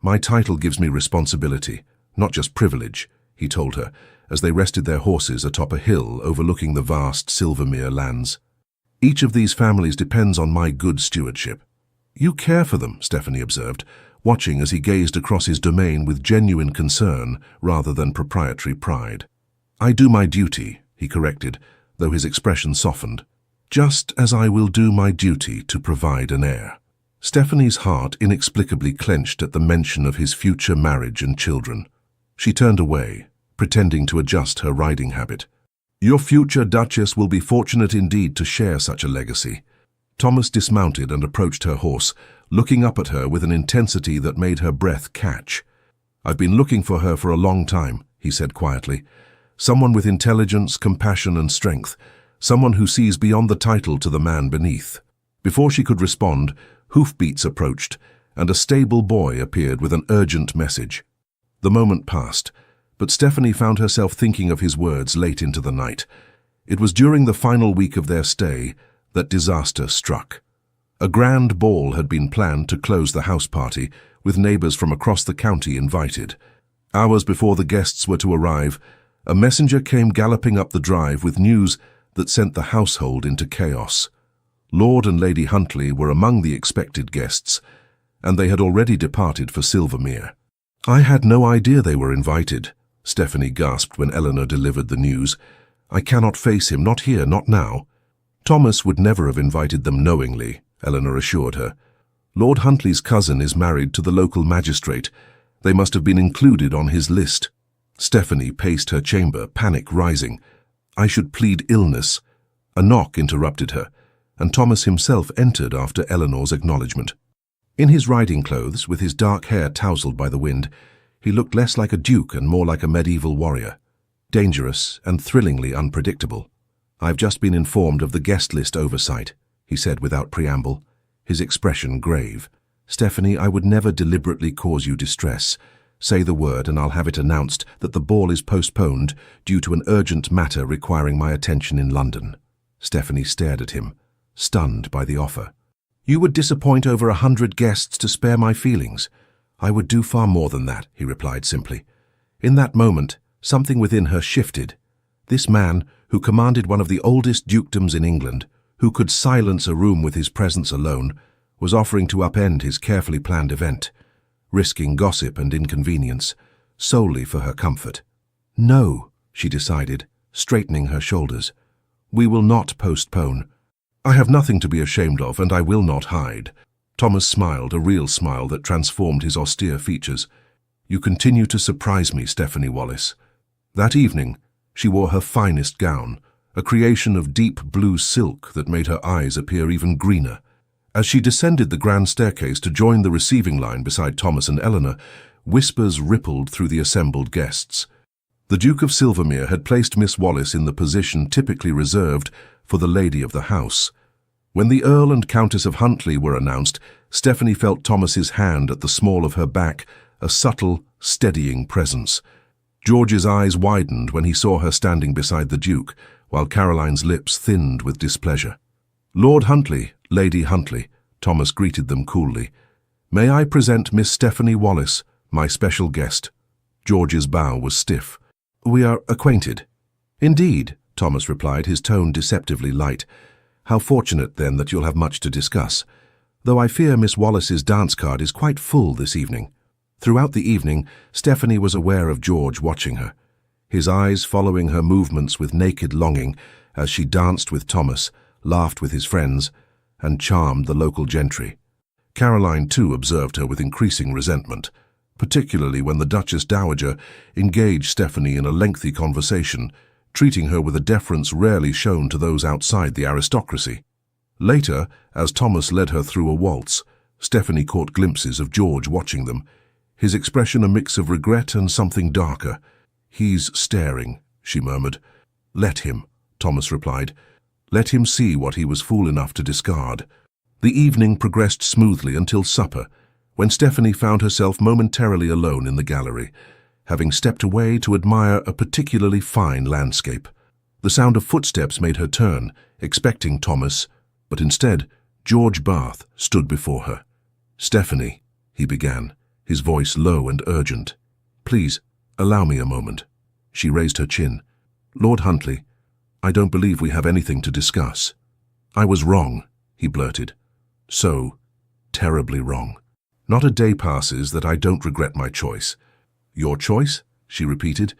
"My title gives me responsibility, not just privilege," he told her, as they rested their horses atop a hill overlooking the vast Silvermere lands. "Each of these families depends on my good stewardship." "You care for them," Stephanie observed, watching as he gazed across his domain with genuine concern rather than proprietary pride. "I do my duty," he corrected, though his expression softened. "Just as I will do my duty to provide an heir." Stephanie's heart inexplicably clenched at the mention of his future marriage and children. She turned away, pretending to adjust her riding habit. "Your future Duchess will be fortunate indeed to share such a legacy." Thomas dismounted and approached her horse, looking up at her with an intensity that made her breath catch. "I've been looking for her for a long time," he said quietly. "Someone with intelligence, compassion, and strength. Someone who sees beyond the title to the man beneath." Before she could respond, hoofbeats approached, and a stable boy appeared with an urgent message. The moment passed, but Stephanie found herself thinking of his words late into the night. It was during the final week of their stay that disaster struck. A grand ball had been planned to close the house party, with neighbors from across the county invited. Hours before the guests were to arrive, a messenger came galloping up the drive with news that sent the household into chaos. Lord and Lady Huntley were among the expected guests, and they had already departed for Silvermere. "I had no idea they were invited," Stephanie gasped when Eleanor delivered the news. "I cannot face him, not here, not now." "Thomas would never have invited them knowingly," Eleanor assured her. "Lord Huntley's cousin is married to the local magistrate. They must have been included on his list." Stephanie paced her chamber, panic rising. "I should plead illness." A knock interrupted her, and Thomas himself entered after Eleanor's acknowledgement. In his riding clothes, with his dark hair tousled by the wind, he looked less like a duke and more like a medieval warrior. Dangerous and thrillingly unpredictable. "I've just been informed of the guest list oversight," he said without preamble, his expression grave. "Stephanie, I would never deliberately cause you distress. Say the word and I'll have it announced that the ball is postponed due to an urgent matter requiring my attention in London." Stephanie stared at him, stunned by the offer. "You would disappoint over 100 guests to spare my feelings. I would do far more than that," he replied simply. In that moment, something within her shifted. This man, who commanded one of the oldest dukedoms in England, who could silence a room with his presence alone, was offering to upend his carefully planned event, risking gossip and inconvenience, solely for her comfort. "No," she decided, straightening her shoulders. "We will not postpone. I have nothing to be ashamed of, and I will not hide." Thomas smiled, a real smile that transformed his austere features. "You continue to surprise me, Stephanie Wallace." That evening, she wore her finest gown, a creation of deep blue silk that made her eyes appear even greener. As she descended the grand staircase to join the receiving line beside Thomas and Eleanor, whispers rippled through the assembled guests. The Duke of Silvermere had placed Miss Wallace in the position typically reserved for the lady of the house. When the Earl and Countess of Huntly were announced, Stephanie felt Thomas's hand at the small of her back, a subtle, steadying presence. George's eyes widened when he saw her standing beside the Duke, while Caroline's lips thinned with displeasure. "Lord Huntly, Lady Huntly," Thomas greeted them coolly. "May I present Miss Stephanie Wallace, my special guest?" George's bow was stiff. "We are acquainted." "Indeed," Thomas replied, his tone deceptively light. "How fortunate, then, that you'll have much to discuss, though I fear Miss Wallace's dance card is quite full this evening." Throughout the evening, Stephanie was aware of George watching her, his eyes following her movements with naked longing as she danced with Thomas, laughed with his friends, and charmed the local gentry. Caroline, too, observed her with increasing resentment, particularly when the Duchess Dowager engaged Stephanie in a lengthy conversation, treating her with a deference rarely shown to those outside the aristocracy. Later, as Thomas led her through a waltz, Stephanie caught glimpses of George watching them, his expression a mix of regret and something darker. "He's staring," she murmured. "Let him," Thomas replied. "Let him see what he was fool enough to discard." The evening progressed smoothly until supper, when Stephanie found herself momentarily alone in the gallery, having stepped away to admire a particularly fine landscape. The sound of footsteps made her turn, expecting Thomas, but instead, George Bath stood before her. "Stephanie," he began, his voice low and urgent. "Please, allow me a moment." She raised her chin. "Lord Huntly, I don't believe we have anything to discuss." "I was wrong," he blurted. "So terribly wrong. Not a day passes that I don't regret my choice." "Your choice?" she repeated.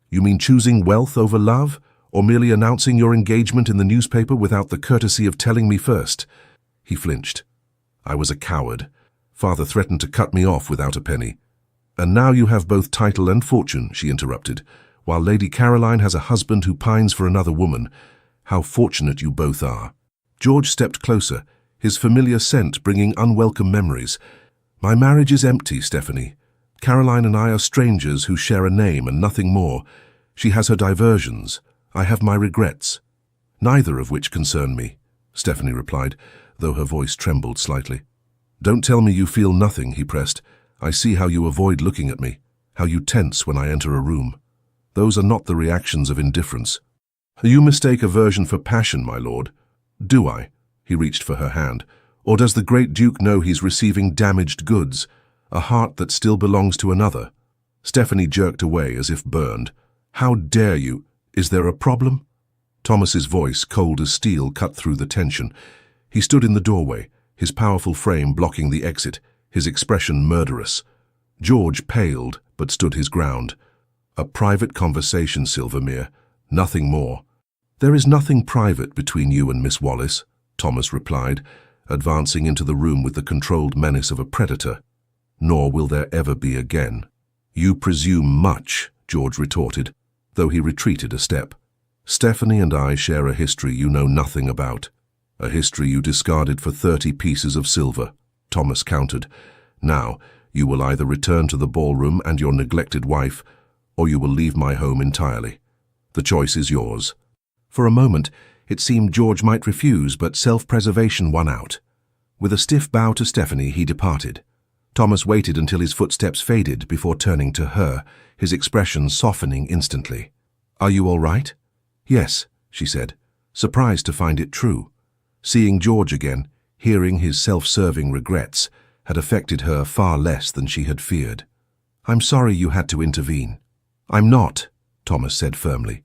"You mean choosing wealth over love, or merely announcing your engagement in the newspaper without the courtesy of telling me first?" He flinched. "I was a coward. Father threatened to cut me off without a penny." "And now you have both title and fortune," she interrupted, "while Lady Caroline has a husband who pines for another woman. How fortunate you both are." George stepped closer, his familiar scent bringing unwelcome memories. "My marriage is empty, Stephanie. Caroline and I are strangers who share a name and nothing more. She has her diversions. I have my regrets." "Neither of which concern me," Stephanie replied, though her voice trembled slightly. "Don't tell me you feel nothing," he pressed. "I see how you avoid looking at me, how you tense when I enter a room. Those are not the reactions of indifference." "You mistake aversion for passion, my lord." "Do I?" He reached for her hand. "Or does the great Duke know he's receiving damaged goods, a heart that still belongs to another?" Stephanie jerked away as if burned. "How dare you? Is there a problem?" Thomas's voice, cold as steel, cut through the tension. He stood in the doorway, his powerful frame blocking the exit, his expression murderous. George paled, but stood his ground. "A private conversation, Silvermere, nothing more." "There is nothing private between you and Miss Wallace," Thomas replied, advancing into the room with the controlled menace of a predator. "Nor will there ever be again." "You presume much," George retorted, though he retreated a step. "Stephanie and I share a history you know nothing about. A history you discarded for 30 pieces of silver," Thomas countered. "Now, you will either return to the ballroom and your neglected wife, or you will leave my home entirely. The choice is yours." For a moment, it seemed George might refuse, but self-preservation won out. With a stiff bow to Stephanie, he departed. Thomas waited until his footsteps faded before turning to her, his expression softening instantly. "Are you all right?" "Yes," she said. surprised to find it true. Seeing George again, hearing his self-serving regrets, had affected her far less than she had feared. "I'm sorry you had to intervene." "I'm not," Thomas said firmly.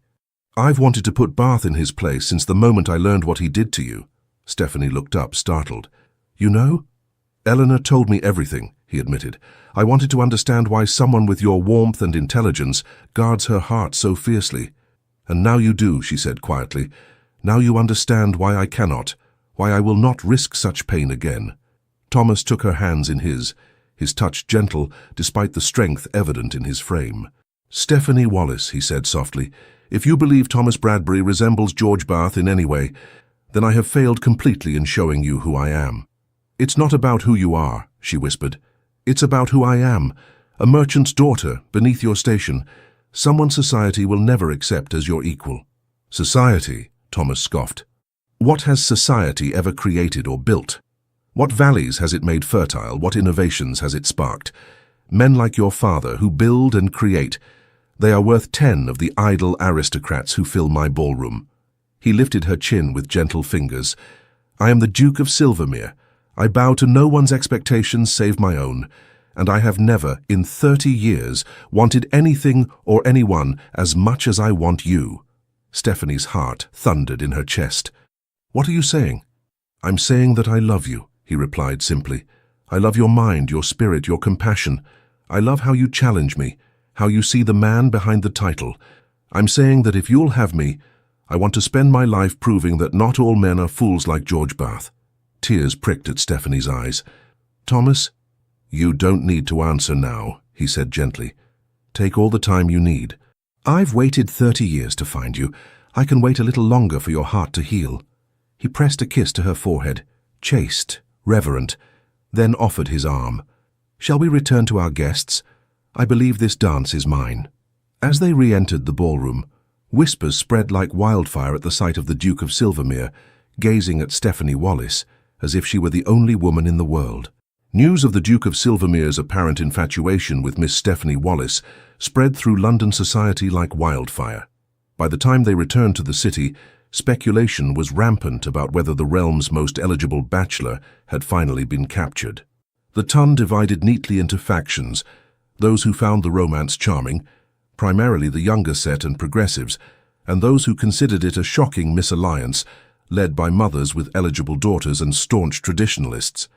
"I've wanted to put Bath in his place since the moment I learned what he did to you." Stephanie looked up, startled. "You know?" "Eleanor told me everything," he admitted. "I wanted to understand why someone with your warmth and intelligence guards her heart so fiercely. And now you do," she said quietly. "Now you understand why I cannot, why I will not risk such pain again." Thomas took her hands in his touch gentle despite the strength evident in his frame. "Stephanie Wallace," he said softly, "if you believe Thomas Bradbury resembles George Bath in any way, then I have failed completely in showing you who I am." "It's not about who you are," she whispered. "It's about who I am, a merchant's daughter beneath your station, someone society will never accept as your equal." "Society?" Thomas scoffed. "What has society ever created or built? What valleys has it made fertile? What innovations has it sparked? Men like your father who build and create, they are worth 10 of the idle aristocrats who fill my ballroom." He lifted her chin with gentle fingers. "I am the Duke of Silvermere. I bow to no one's expectations save my own, and I have never, in 30 years, wanted anything or anyone as much as I want you." Stephanie's heart thundered in her chest. "What are you saying?" "I'm saying that I love you," he replied simply. "I love your mind, your spirit, your compassion. I love how you challenge me, how you see the man behind the title. I'm saying that if you'll have me, I want to spend my life proving that not all men are fools like George Bath." Tears pricked at Stephanie's eyes. "Thomas, you don't need to answer now," he said gently. "Take all the time you need. I've waited 30 years to find you. I can wait a little longer for your heart to heal." He pressed a kiss to her forehead, chaste, reverent, then offered his arm. "Shall we return to our guests? I believe this dance is mine." As they re-entered the ballroom, whispers spread like wildfire at the sight of the Duke of Silvermere, gazing at Stephanie Wallace as if she were the only woman in the world. News of the Duke of Silvermere's apparent infatuation with Miss Stephanie Wallace spread through London society like wildfire. By the time they returned to the city, speculation was rampant about whether the realm's most eligible bachelor had finally been captured. The ton divided neatly into factions, those who found the romance charming, primarily the younger set and progressives, and those who considered it a shocking misalliance, led by mothers with eligible daughters and staunch traditionalists.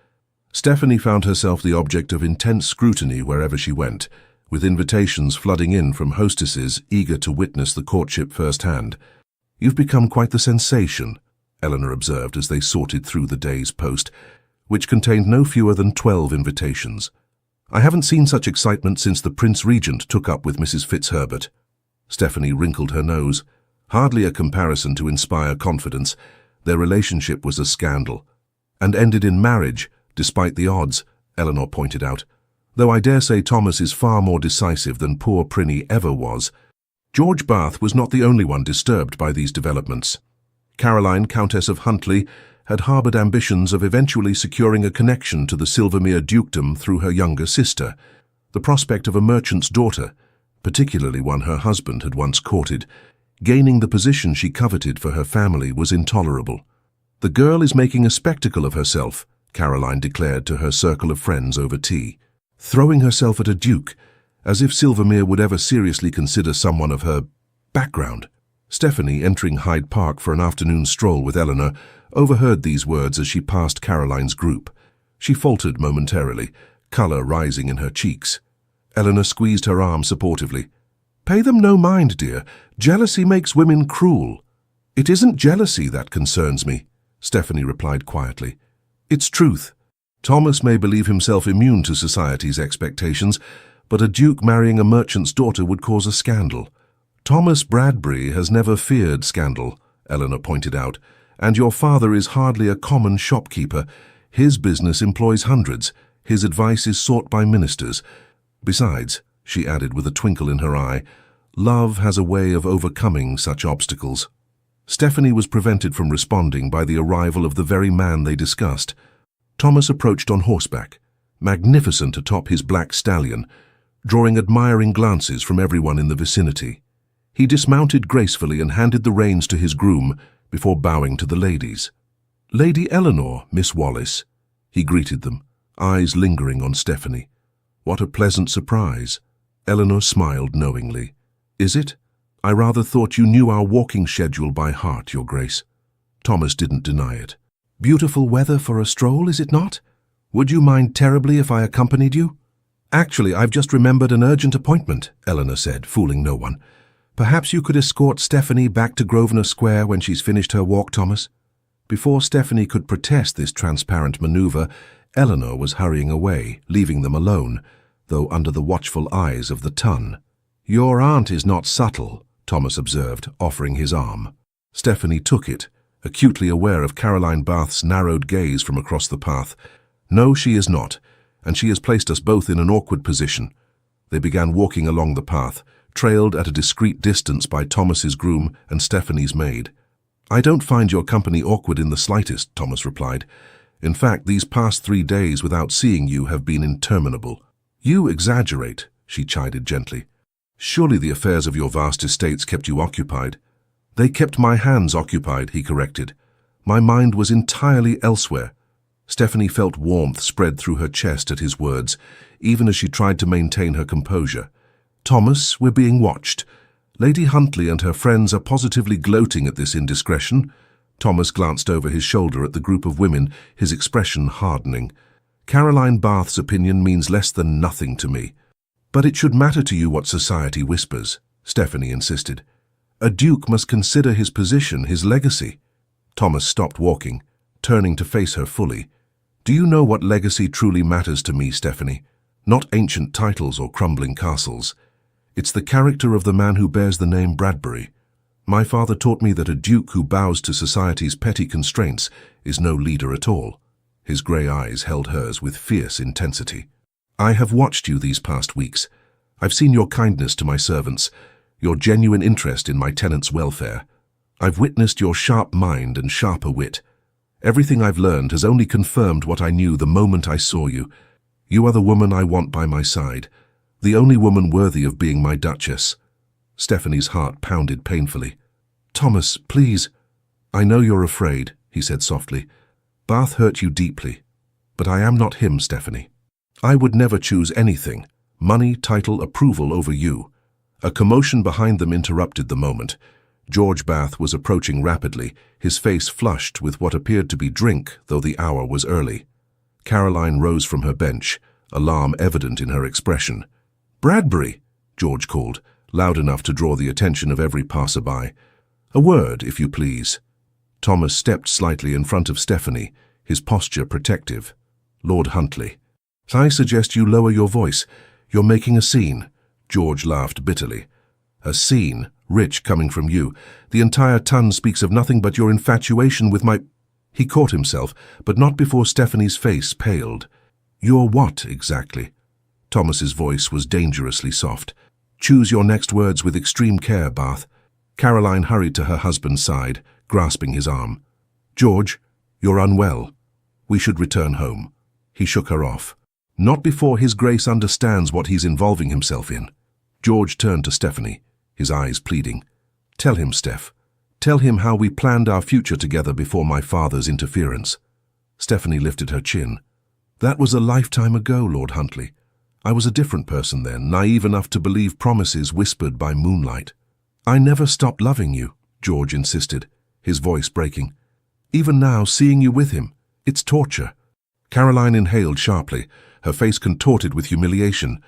Stephanie found herself the object of intense scrutiny wherever she went, with invitations flooding in from hostesses eager to witness the courtship firsthand. "You've become quite the sensation," Eleanor observed as they sorted through the day's post, which contained no fewer than 12 invitations. "I haven't seen such excitement since the Prince Regent took up with Mrs. Fitzherbert." Stephanie wrinkled her nose. Hardly a comparison to inspire confidence. Their relationship was a scandal, and ended in marriage, despite the odds, Eleanor pointed out. "Though I dare say Thomas is far more decisive than poor Prinny ever was." George Bath was not the only one disturbed by these developments. Caroline, Countess of Huntly, had harboured ambitions of eventually securing a connection to the Silvermere dukedom through her younger sister. The prospect of a merchant's daughter, particularly one her husband had once courted, gaining the position she coveted for her family was intolerable. "The girl is making a spectacle of herself," Caroline declared to her circle of friends over tea. "Throwing herself at a duke, as if Silvermere would ever seriously consider someone of her background." Stephanie, entering Hyde Park for an afternoon stroll with Eleanor, overheard these words as she passed Caroline's group. She faltered momentarily, colour rising in her cheeks. Eleanor squeezed her arm supportively. "Pay them no mind, dear. Jealousy makes women cruel." "It isn't jealousy that concerns me," Stephanie replied quietly. "It's truth. Thomas may believe himself immune to society's expectations, but a duke marrying a merchant's daughter would cause a scandal." "Thomas Bradbury has never feared scandal," Eleanor pointed out, "and your father is hardly a common shopkeeper. His business employs hundreds. His advice is sought by ministers. Besides," she added with a twinkle in her eye, "love has a way of overcoming such obstacles." Stephanie was prevented from responding by the arrival of the very man they discussed. Thomas approached on horseback, magnificent atop his black stallion, drawing admiring glances from everyone in the vicinity. He dismounted gracefully and handed the reins to his groom, before bowing to the ladies. "Lady Eleanor, Miss Wallace," he greeted them, eyes lingering on Stephanie. "What a pleasant surprise." Eleanor smiled knowingly. "Is it? I rather thought you knew our walking schedule by heart, Your Grace." Thomas didn't deny it. "Beautiful weather for a stroll, is it not? Would you mind terribly if I accompanied you?" "Actually, I've just remembered an urgent appointment," Eleanor said, fooling no one. "Perhaps you could escort Stephanie back to Grosvenor Square when she's finished her walk, Thomas?" Before Stephanie could protest this transparent maneuver, Eleanor was hurrying away, leaving them alone, though under the watchful eyes of the ton. "Your aunt is not subtle," Thomas observed, offering his arm. Stephanie took it, acutely aware of Caroline Bath's narrowed gaze from across the path. "No, she is not, and she has placed us both in an awkward position." They began walking along the path, trailed at a discreet distance by Thomas's groom and Stephanie's maid. "I don't find your company awkward in the slightest," Thomas replied. "In fact, these past 3 days without seeing you have been interminable." "You exaggerate," she chided gently. "Surely the affairs of your vast estates kept you occupied." "They kept my hands occupied," he corrected. "My mind was entirely elsewhere." Stephanie felt warmth spread through her chest at his words, even as she tried to maintain her composure. "Thomas, we're being watched. Lady Huntley and her friends are positively gloating at this indiscretion." Thomas glanced over his shoulder at the group of women, his expression hardening. "Caroline Bath's opinion means less than nothing to me." "But it should matter to you what society whispers," Stephanie insisted. "A duke must consider his position, his legacy." Thomas stopped walking, turning to face her fully. "Do you know what legacy truly matters to me, Stephanie? Not ancient titles or crumbling castles. It's the character of the man who bears the name Bradbury. My father taught me that a duke who bows to society's petty constraints is no leader at all." His grey eyes held hers with fierce intensity. "I have watched you these past weeks. I've seen your kindness to my servants, your genuine interest in my tenants' welfare. I've witnessed your sharp mind and sharper wit. Everything I've learned has only confirmed what I knew the moment I saw you. You are the woman I want by my side, the only woman worthy of being my Duchess." Stephanie's heart pounded painfully. "Thomas, please." "I know you're afraid," he said softly. "Bath hurt you deeply. But I am not him, Stephanie. I would never choose anything, money, title, approval over you." A commotion behind them interrupted the moment. George Bath was approaching rapidly, his face flushed with what appeared to be drink, though the hour was early. Caroline rose from her bench, alarm evident in her expression. "Bradbury!" George called, loud enough to draw the attention of every passer-by. "A word, if you please." Thomas stepped slightly in front of Stephanie, his posture protective. "Lord Huntley." "I suggest you lower your voice. You're making a scene." George laughed bitterly. "A scene, rich coming from you. The entire ton speaks of nothing but your infatuation with my—" He caught himself, but not before Stephanie's face paled. "Your what, exactly?" Thomas's voice was dangerously soft. "Choose your next words with extreme care, Bath." Caroline hurried to her husband's side, grasping his arm. "George, you're unwell. We should return home." He shook her off. "Not before His Grace understands what he's involving himself in." George turned to Stephanie, his eyes pleading. "Tell him, Steph. Tell him how we planned our future together before my father's interference." Stephanie lifted her chin. "That was a lifetime ago, Lord Huntley. I was a different person then, naive enough to believe promises whispered by moonlight." "I never stopped loving you," George insisted, his voice breaking. "Even now, seeing you with him, it's torture." Caroline inhaled sharply, her face contorted with humiliation.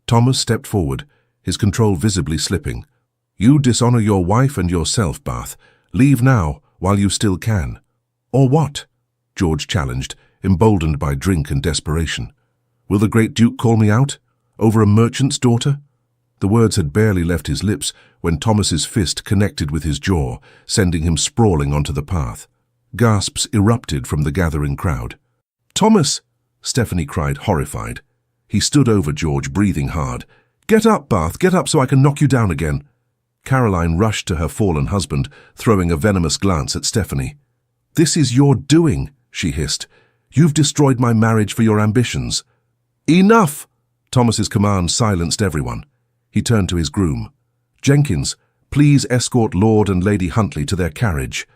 Thomas stepped forward, his control visibly slipping. "You dishonor your wife and yourself, Bath. Leave now, while you still can." "Or what?" George challenged, emboldened by drink and desperation. "Will the great Duke call me out? Over a merchant's daughter?" The words had barely left his lips when Thomas's fist connected with his jaw, sending him sprawling onto the path. Gasps erupted from the gathering crowd. "Thomas!" Stephanie cried, horrified. He stood over George, breathing hard. "Get up, Bath, get up so I can knock you down again." Caroline rushed to her fallen husband, throwing a venomous glance at Stephanie. "This is your doing," she hissed. "You've destroyed my marriage for your ambitions." "Enough!" Thomas's command silenced everyone. He turned to his groom. "Jenkins, please escort Lord and Lady Huntley to their carriage."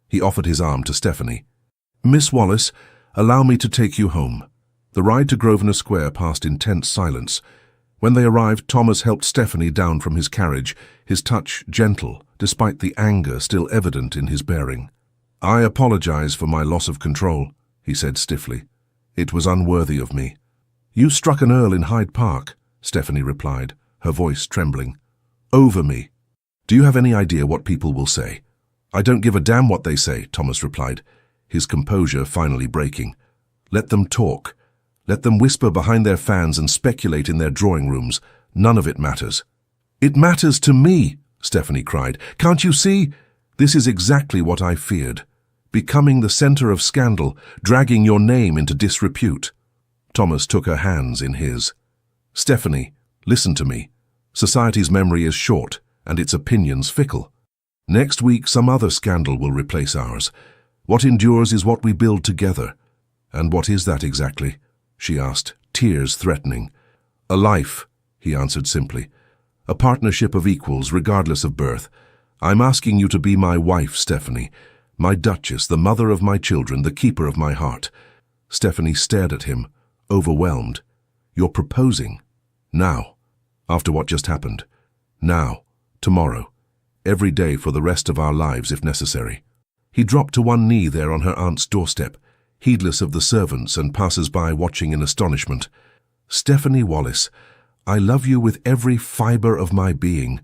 He offered his arm to Stephanie. "Miss Wallace, allow me to take you home." The ride to Grosvenor Square passed in tense silence. When they arrived, Thomas helped Stephanie down from his carriage, his touch gentle, despite the anger still evident in his bearing. "I apologize for my loss of control," he said stiffly. "It was unworthy of me." "You struck an Earl in Hyde Park," Stephanie replied, her voice trembling. "Over me. Do you have any idea what people will say?" "I don't give a damn what they say," Thomas replied, his composure finally breaking. "Let them talk. Let them whisper behind their fans and speculate in their drawing rooms. None of it matters." "It matters to me," Stephanie cried. "Can't you see? This is exactly what I feared. Becoming the center of scandal, dragging your name into disrepute." Thomas took her hands in his. "Stephanie, listen to me. Society's memory is short, and its opinions fickle. Next week some other scandal will replace ours. What endures is what we build together." "And what is that exactly?" she asked, tears threatening. "A life," he answered simply. "A partnership of equals, regardless of birth. I'm asking you to be my wife, Stephanie. My Duchess, the mother of my children, the keeper of my heart." Stephanie stared at him, overwhelmed. "You're proposing? Now? After what just happened? Now? Tomorrow? Every day for the rest of our lives, if necessary?" He dropped to one knee there on her aunt's doorstep, heedless of the servants and passers-by watching in astonishment. "Stephanie Wallace, I love you with every fiber of my being.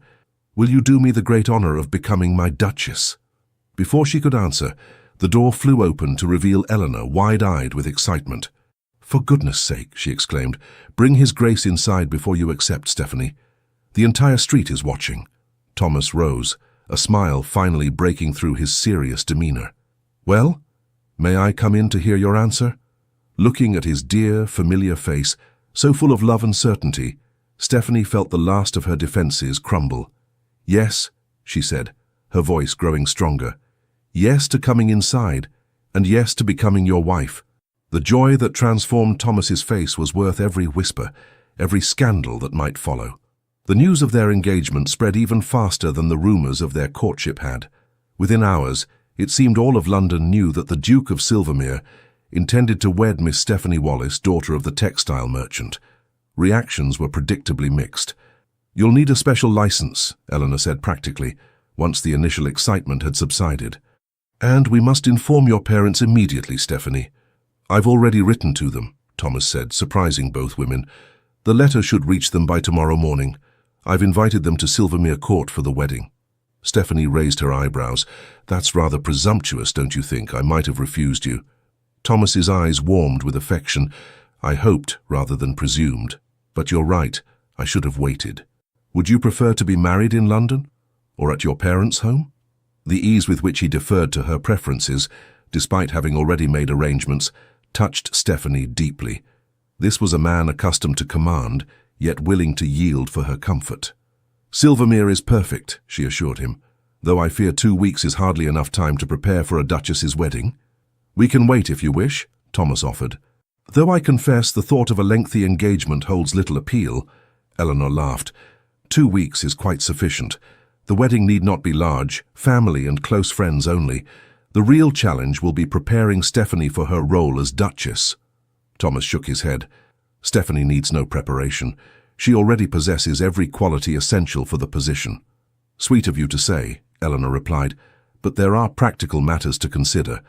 Will you do me the great honor of becoming my Duchess?" Before she could answer, the door flew open to reveal Eleanor, wide-eyed with excitement. "For goodness sake," she exclaimed, "bring His Grace inside before you accept, Stephanie. The entire street is watching." Thomas rose, a smile finally breaking through his serious demeanor. "Well, may I come in to hear your answer?" Looking at his dear, familiar face, so full of love and certainty, Stephanie felt the last of her defenses crumble. "Yes," she said, her voice growing stronger. "Yes to coming inside, and yes to becoming your wife." The joy that transformed Thomas's face was worth every whisper, every scandal that might follow. The news of their engagement spread even faster than the rumors of their courtship had. Within hours, it seemed all of London knew that the Duke of Silvermere intended to wed Miss Stephanie Wallace, daughter of the textile merchant. Reactions were predictably mixed. "You'll need a special license," Eleanor said practically, once the initial excitement had subsided. "And we must inform your parents immediately, Stephanie." "I've already written to them," Thomas said, surprising both women. "The letter should reach them by tomorrow morning. I've invited them to Silvermere Court for the wedding." Stephanie raised her eyebrows. "That's rather presumptuous, don't you think? I might have refused you." Thomas's eyes warmed with affection. "I hoped rather than presumed. But you're right, I should have waited. Would you prefer to be married in London? Or at your parents' home?" The ease with which he deferred to her preferences, despite having already made arrangements, touched Stephanie deeply. This was a man accustomed to command, yet willing to yield for her comfort. "Silvermere is perfect," she assured him, "though I fear 2 weeks is hardly enough time to prepare for a duchess's wedding." "We can wait if you wish," Thomas offered. "Though I confess the thought of a lengthy engagement holds little appeal," Eleanor laughed. 2 weeks is quite sufficient. The wedding need not be large, family and close friends only. The real challenge will be preparing Stephanie for her role as Duchess." Thomas shook his head. "Stephanie needs no preparation. She already possesses every quality essential for the position." "Sweet of you to say," Eleanor replied, "but there are practical matters to consider.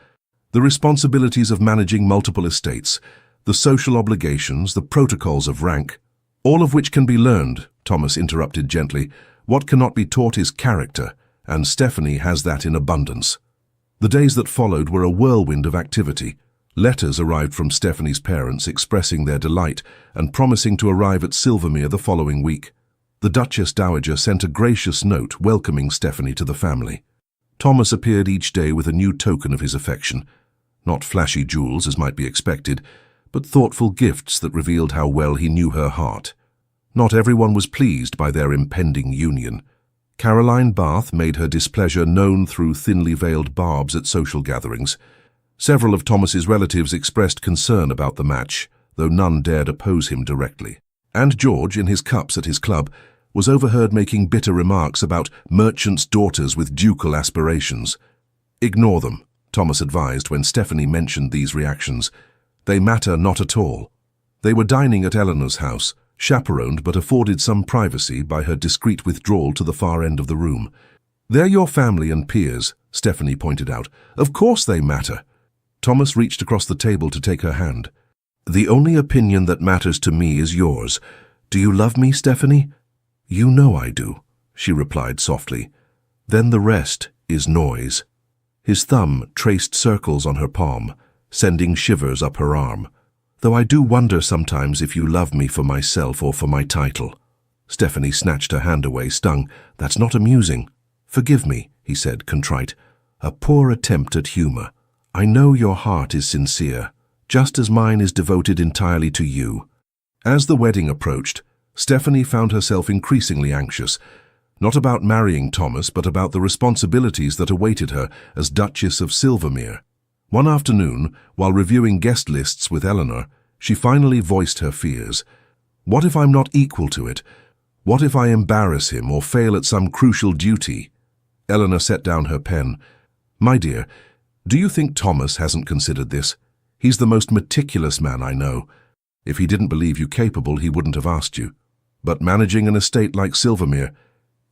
The responsibilities of managing multiple estates, the social obligations, the protocols of rank, all of which can be learned," Thomas interrupted gently. "What cannot be taught is character, and Stephanie has that in abundance." The days that followed were a whirlwind of activity. Letters arrived from Stephanie's parents expressing their delight and promising to arrive at Silvermere the following week. The Duchess Dowager sent a gracious note welcoming Stephanie to the family. Thomas appeared each day with a new token of his affection. Not flashy jewels, as might be expected, but thoughtful gifts that revealed how well he knew her heart. Not everyone was pleased by their impending union. Caroline Bath made her displeasure known through thinly veiled barbs at social gatherings. Several of Thomas's relatives expressed concern about the match, though none dared oppose him directly. And George, in his cups at his club, was overheard making bitter remarks about merchants' daughters with ducal aspirations. "Ignore them," Thomas advised when Stephanie mentioned these reactions. They matter not at all. They were dining at Eleanor's house, chaperoned but afforded some privacy by her discreet withdrawal to the far end of the room. "They're your family and peers," Stephanie pointed out. "Of course they matter." Thomas reached across the table to take her hand. "The only opinion that matters to me is yours. Do you love me, Stephanie?" "You know I do," she replied softly. "Then the rest is noise." His thumb traced circles on her palm, sending shivers up her arm. "Though I do wonder sometimes if you love me for myself or for my title." Stephanie snatched her hand away, stung. "That's not amusing." "Forgive me," he said, contrite. "A poor attempt at humor. I know your heart is sincere, just as mine is devoted entirely to you." As the wedding approached, Stephanie found herself increasingly anxious, not about marrying Thomas, but about the responsibilities that awaited her as Duchess of Silvermere. One afternoon, while reviewing guest lists with Eleanor, she finally voiced her fears. "What if I'm not equal to it? What if I embarrass him or fail at some crucial duty?" Eleanor set down her pen. "My dear, do you think Thomas hasn't considered this? He's the most meticulous man I know. If he didn't believe you capable, he wouldn't have asked you. But managing an estate like Silvermere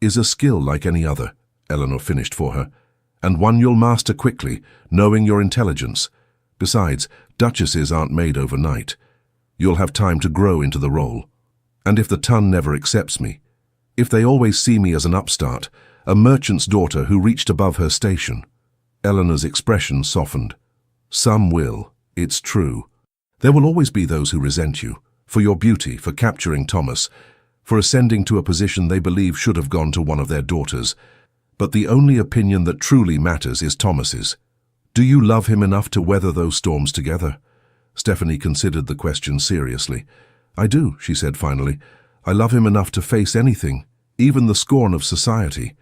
is a skill like any other," Eleanor finished for her, "and one you'll master quickly, knowing your intelligence. Besides, duchesses aren't made overnight. You'll have time to grow into the role. And if the ton never accepts me, if they always see me as an upstart, a merchant's daughter who reached above her station." Eleanor's expression softened. "Some will, it's true. There will always be those who resent you, for your beauty, for capturing Thomas, for ascending to a position they believe should have gone to one of their daughters. But the only opinion that truly matters is Thomas's. Do you love him enough to weather those storms together?" Stephanie considered the question seriously. "I do," she said finally. "I love him enough to face anything, even the scorn of society."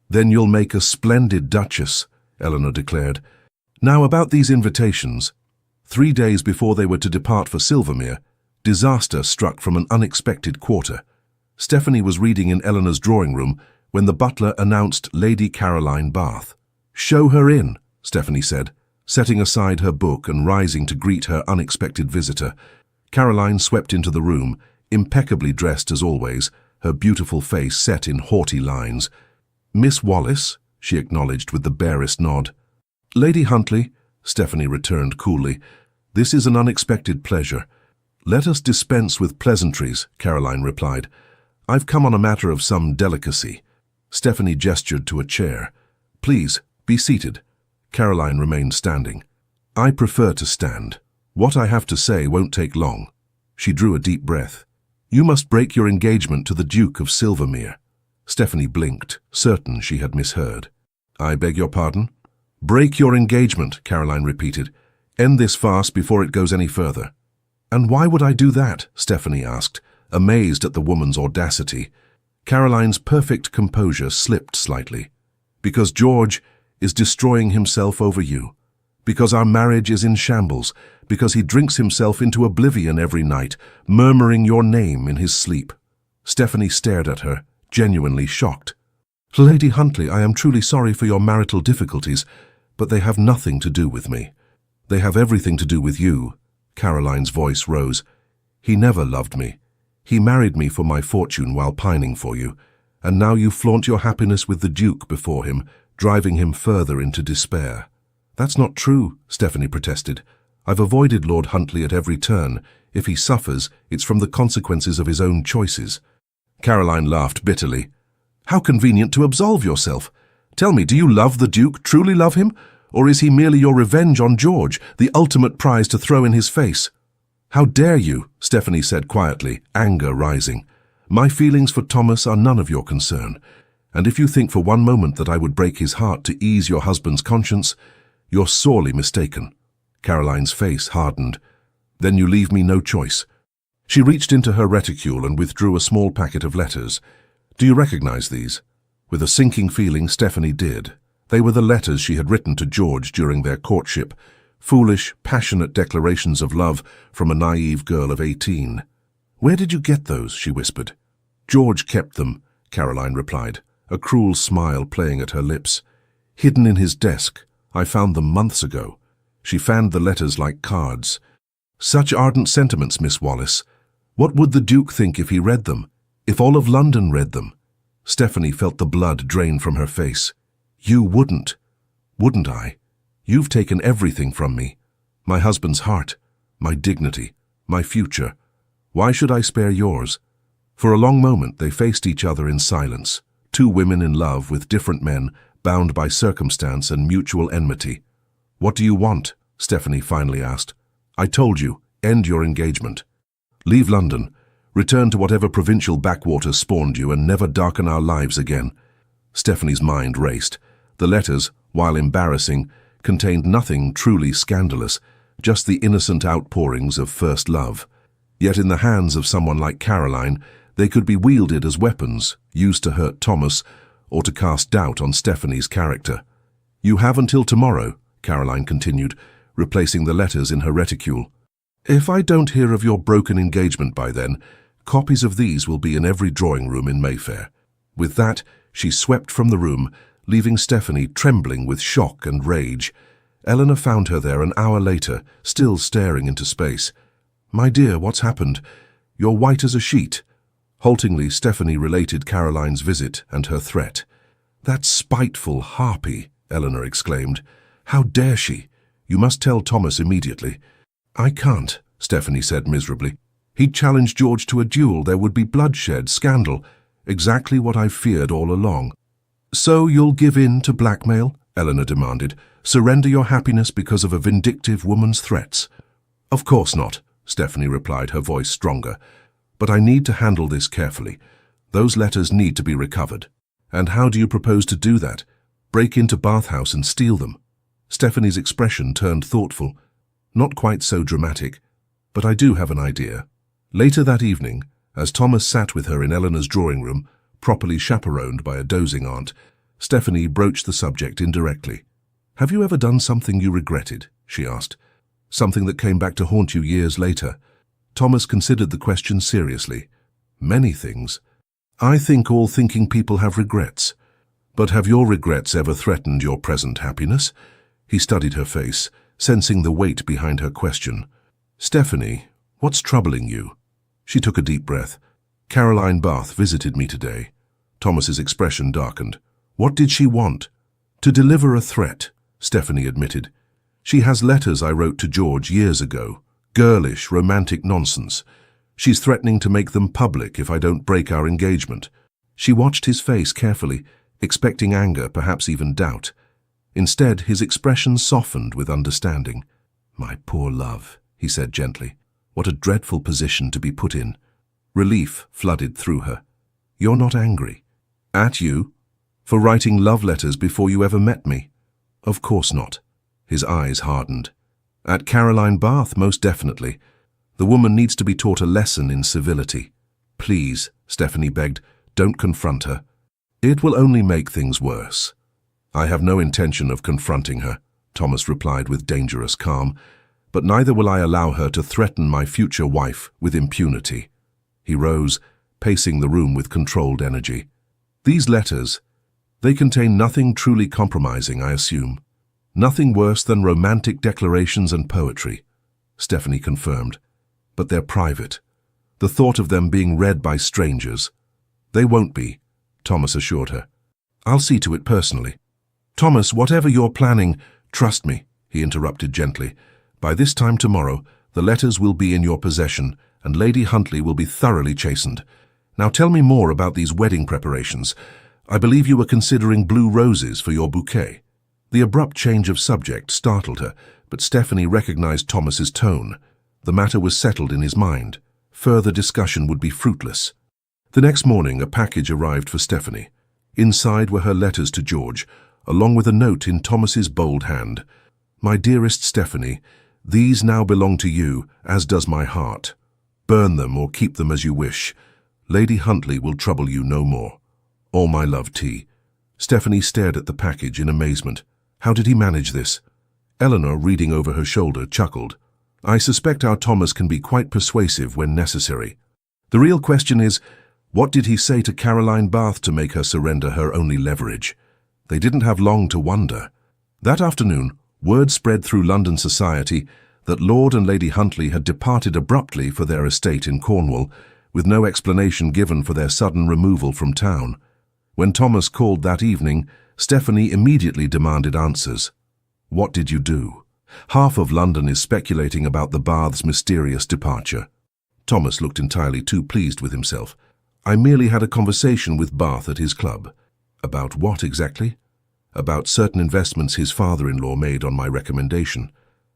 "Then you'll make a splendid duchess," Eleanor declared. "Now about these invitations." 3 days before they were to depart for Silvermere, disaster struck from an unexpected quarter. Stephanie was reading in Eleanor's drawing room when the butler announced Lady Caroline Bath. "Show her in," Stephanie said, setting aside her book and rising to greet her unexpected visitor. Caroline swept into the room, impeccably dressed as always, her beautiful face set in haughty lines. "Miss Wallace," she acknowledged with the barest nod. "Lady Huntley," Stephanie returned coolly. "This is an unexpected pleasure." "Let us dispense with pleasantries," Caroline replied. "I've come on a matter of some delicacy." Stephanie gestured to a chair. "Please, be seated." Caroline remained standing. "I prefer to stand. What I have to say won't take long." She drew a deep breath. "You must break your engagement to the Duke of Silvermere." Stephanie blinked, certain she had misheard. "I beg your pardon?" "Break your engagement," Caroline repeated. "End this farce before it goes any further." "And why would I do that?" Stephanie asked, amazed at the woman's audacity. Caroline's perfect composure slipped slightly. "Because George is destroying himself over you. Because our marriage is in shambles. Because he drinks himself into oblivion every night, murmuring your name in his sleep." Stephanie stared at her, genuinely shocked. "Lady Huntley, I am truly sorry for your marital difficulties, but they have nothing to do with me. They have everything to do with you." Caroline's voice rose. "He never loved me. He married me for my fortune while pining for you, and now you flaunt your happiness with the Duke before him, driving him further into despair." "That's not true," Stephanie protested. "I've avoided Lord Huntley at every turn. If he suffers, it's from the consequences of his own choices." Caroline laughed bitterly. "How convenient to absolve yourself. Tell me, do you love the Duke, truly love him? Or is he merely your revenge on George, the ultimate prize to throw in his face?" "How dare you?" Stephanie said quietly, anger rising. "My feelings for Thomas are none of your concern. And if you think for one moment that I would break his heart to ease your husband's conscience, you're sorely mistaken." Caroline's face hardened. "Then you leave me no choice." She reached into her reticule and withdrew a small packet of letters. "Do you recognize these?" With a sinking feeling, Stephanie did. They were the letters she had written to George during their courtship, foolish, passionate declarations of love from a naive girl of 18. "Where did you get those?" she whispered. "George kept them," Caroline replied, a cruel smile playing at her lips. "Hidden in his desk. I found them months ago. She fanned the letters like cards. Such ardent sentiments, Miss Wallace. What would the Duke think if he read them? If all of London read them? Stephanie felt the blood drain from her face. You wouldn't. Wouldn't I? You've taken everything from me. My husband's heart, my dignity, my future. Why should I spare yours? For a long moment they faced each other in silence, two women in love with different men, bound by circumstance and mutual enmity. What do you want? Stephanie finally asked. I told you, end your engagement. Leave London, return to whatever provincial backwaters spawned you and never darken our lives again. Stephanie's mind raced. The letters, while embarrassing, contained nothing truly scandalous, just the innocent outpourings of first love. Yet in the hands of someone like Caroline, they could be wielded as weapons, used to hurt Thomas or to cast doubt on Stephanie's character. You have until tomorrow, Caroline continued, replacing the letters in her reticule. If I don't hear of your broken engagement by then, copies of these will be in every drawing room in Mayfair. With that, she swept from the room, leaving Stephanie trembling with shock and rage. Eleanor found her there an hour later, still staring into space. My dear, what's happened? You're white as a sheet. Haltingly, Stephanie related Caroline's visit and her threat. That spiteful harpy, Eleanor exclaimed. How dare she? You must tell Thomas immediately. I can't, Stephanie said miserably. He'd challenge George to a duel. There would be bloodshed, scandal. Exactly what I feared all along. So you'll give in to blackmail? Eleanor demanded. Surrender your happiness because of a vindictive woman's threats? Of course not, Stephanie replied, her voice stronger. But I need to handle this carefully. Those letters need to be recovered. And how do you propose to do that? Break into Bath House and steal them? Stephanie's expression turned thoughtful. Not quite so dramatic, but I do have an idea. Later that evening, as Thomas sat with her in Eleanor's drawing room, properly chaperoned by a dozing aunt, Stephanie broached the subject indirectly. Have you ever done something you regretted? She asked. Something that came back to haunt you years later? Thomas considered the question seriously. Many things. I think all thinking people have regrets. But have your regrets ever threatened your present happiness? He studied her face, sensing the weight behind her question. Stephanie, what's troubling you? She took a deep breath. Caroline Bath visited me today. Thomas's expression darkened. What did she want? To deliver a threat, Stephanie admitted. She has letters I wrote to George years ago. Girlish, romantic nonsense. She's threatening to make them public if I don't break our engagement. She watched his face carefully, expecting anger, perhaps even doubt. Instead, his expression softened with understanding. My poor love, he said gently. What a dreadful position to be put in. Relief flooded through her. You're not angry. At you? For writing love letters before you ever met me? Of course not. His eyes hardened. At Caroline Bath, most definitely. The woman needs to be taught a lesson in civility. Please, Stephanie begged, don't confront her. It will only make things worse. I have no intention of confronting her, Thomas replied with dangerous calm, but neither will I allow her to threaten my future wife with impunity. He rose, pacing the room with controlled energy. These letters, they contain nothing truly compromising, I assume. Nothing worse than romantic declarations and poetry, Stephanie confirmed. But they're private. The thought of them being read by strangers. They won't be, Thomas assured her. I'll see to it personally. Thomas, whatever you're planning, trust me, he interrupted gently. By this time tomorrow, the letters will be in your possession, and Lady Huntley will be thoroughly chastened. Now tell me more about these wedding preparations. I believe you were considering blue roses for your bouquet. The abrupt change of subject startled her, but Stephanie recognized Thomas's tone. The matter was settled in his mind. Further discussion would be fruitless. The next morning, a package arrived for Stephanie. Inside were her letters to George, along with a note in Thomas's bold hand. My dearest Stephanie, these now belong to you, as does my heart. Burn them or keep them as you wish. Lady Huntley will trouble you no more. All my love, T. Stephanie stared at the package in amazement. How did he manage this? Eleanor, reading over her shoulder, chuckled. I suspect our Thomas can be quite persuasive when necessary. The real question is, what did he say to Caroline Bath to make her surrender her only leverage? They didn't have long to wonder. That afternoon, word spread through London society that Lord and Lady Huntley had departed abruptly for their estate in Cornwall, with no explanation given for their sudden removal from town. When Thomas called that evening, Stephanie immediately demanded answers. What did you do? Half of London is speculating about the Bath's mysterious departure. Thomas looked entirely too pleased with himself. I merely had a conversation with Bath at his club. About what exactly? About certain investments his father-in-law made on my recommendation.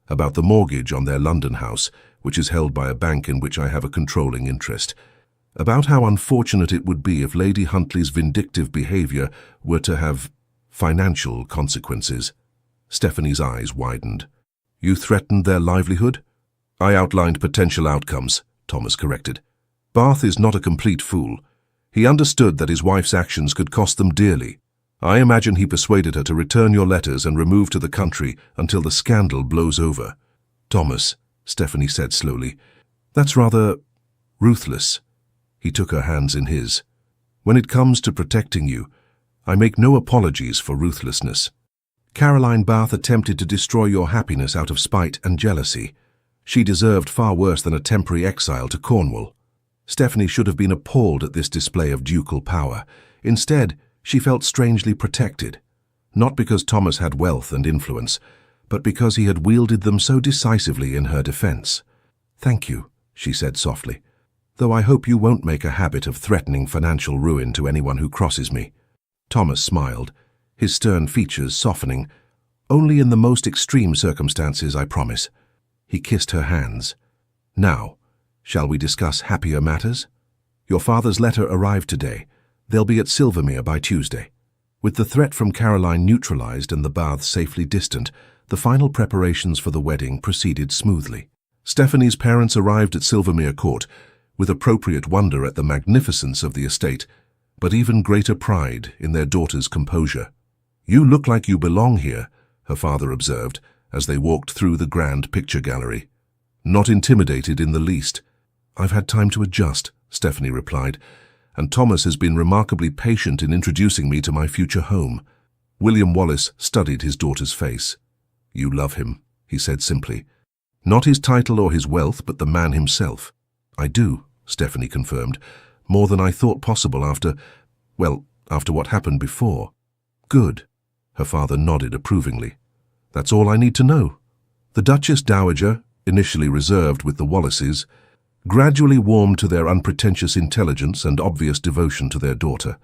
About the mortgage on their London house, which is held by a bank in which I have a controlling interest. About how unfortunate it would be if Lady Huntley's vindictive behavior were to have financial consequences. Stephanie's eyes widened. You threatened their livelihood? I outlined potential outcomes, Thomas corrected. Bath is not a complete fool. He understood that his wife's actions could cost them dearly. I imagine he persuaded her to return your letters and remove to the country until the scandal blows over. Thomas, Stephanie said slowly, that's rather ruthless. He took her hands in his. When it comes to protecting you, I make no apologies for ruthlessness. Caroline Bath attempted to destroy your happiness out of spite and jealousy. She deserved far worse than a temporary exile to Cornwall. Stephanie should have been appalled at this display of ducal power. Instead, she felt strangely protected, not because Thomas had wealth and influence, but because he had wielded them so decisively in her defense. Thank you, she said softly, though I hope you won't make a habit of threatening financial ruin to anyone who crosses me. Thomas smiled, his stern features softening. Only in the most extreme circumstances, I promise. He kissed her hands. Now, shall we discuss happier matters? Your father's letter arrived today. They'll be at Silvermere by Tuesday. With the threat from Caroline neutralized and the Baths safely distant, the final preparations for the wedding proceeded smoothly. Stephanie's parents arrived at Silvermere Court with appropriate wonder at the magnificence of the estate, but even greater pride in their daughter's composure. You look like you belong here, her father observed, as they walked through the grand picture gallery. Not intimidated in the least. I've had time to adjust, Stephanie replied, and Thomas has been remarkably patient in introducing me to my future home. William Wallace studied his daughter's face. You love him, he said simply. Not his title or his wealth, but the man himself. I do, Stephanie confirmed, more than I thought possible after what happened before. Good, her father nodded approvingly. That's all I need to know. The Duchess Dowager, initially reserved with the Wallaces, gradually warmed to their unpretentious intelligence and obvious devotion to their daughter.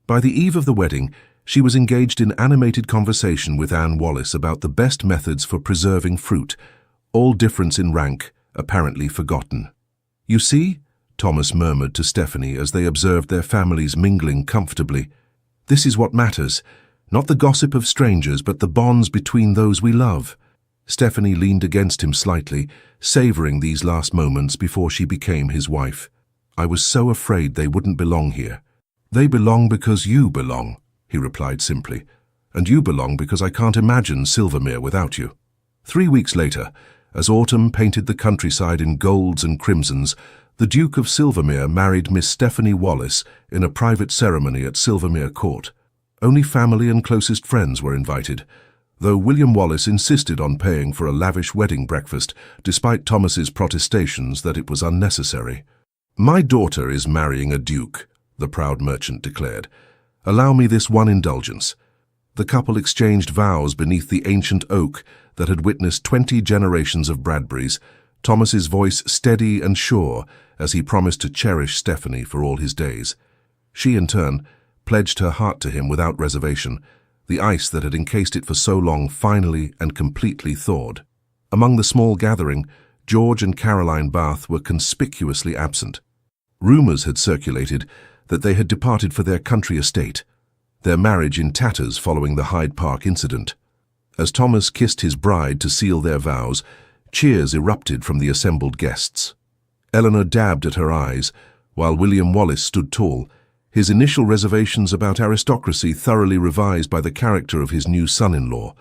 By the eve of the wedding, she was engaged in animated conversation with Anne Wallace about the best methods for preserving fruit, all difference in rank apparently forgotten. You see, Thomas murmured to Stephanie as they observed their families mingling comfortably. This is what matters, not the gossip of strangers, but the bonds between those we love. Stephanie leaned against him slightly, savoring these last moments before she became his wife. I was so afraid they wouldn't belong here. They belong because you belong, he replied simply, and you belong because I can't imagine Silvermere without you. 3 weeks later, as autumn painted the countryside in golds and crimsons, the Duke of Silvermere married Miss Stephanie Wallace in a private ceremony at Silvermere Court. Only family and closest friends were invited, though William Wallace insisted on paying for a lavish wedding breakfast, despite Thomas's protestations that it was unnecessary. My daughter is marrying a duke, the proud merchant declared. Allow me this one indulgence. The couple exchanged vows beneath the ancient oak that had witnessed 20 generations of Bradburys, Thomas's voice steady and sure as he promised to cherish Stephanie for all his days. She, in turn, pledged her heart to him without reservation. The ice that had encased it for so long finally and completely thawed. Among the small gathering, George and Caroline Bath were conspicuously absent. Rumors had circulated that they had departed for their country estate, their marriage in tatters following the Hyde Park incident. As Thomas kissed his bride to seal their vows, cheers erupted from the assembled guests. Eleanor dabbed at her eyes, while William Wallace stood tall, his initial reservations about aristocracy thoroughly revised by the character of his new son-in-law.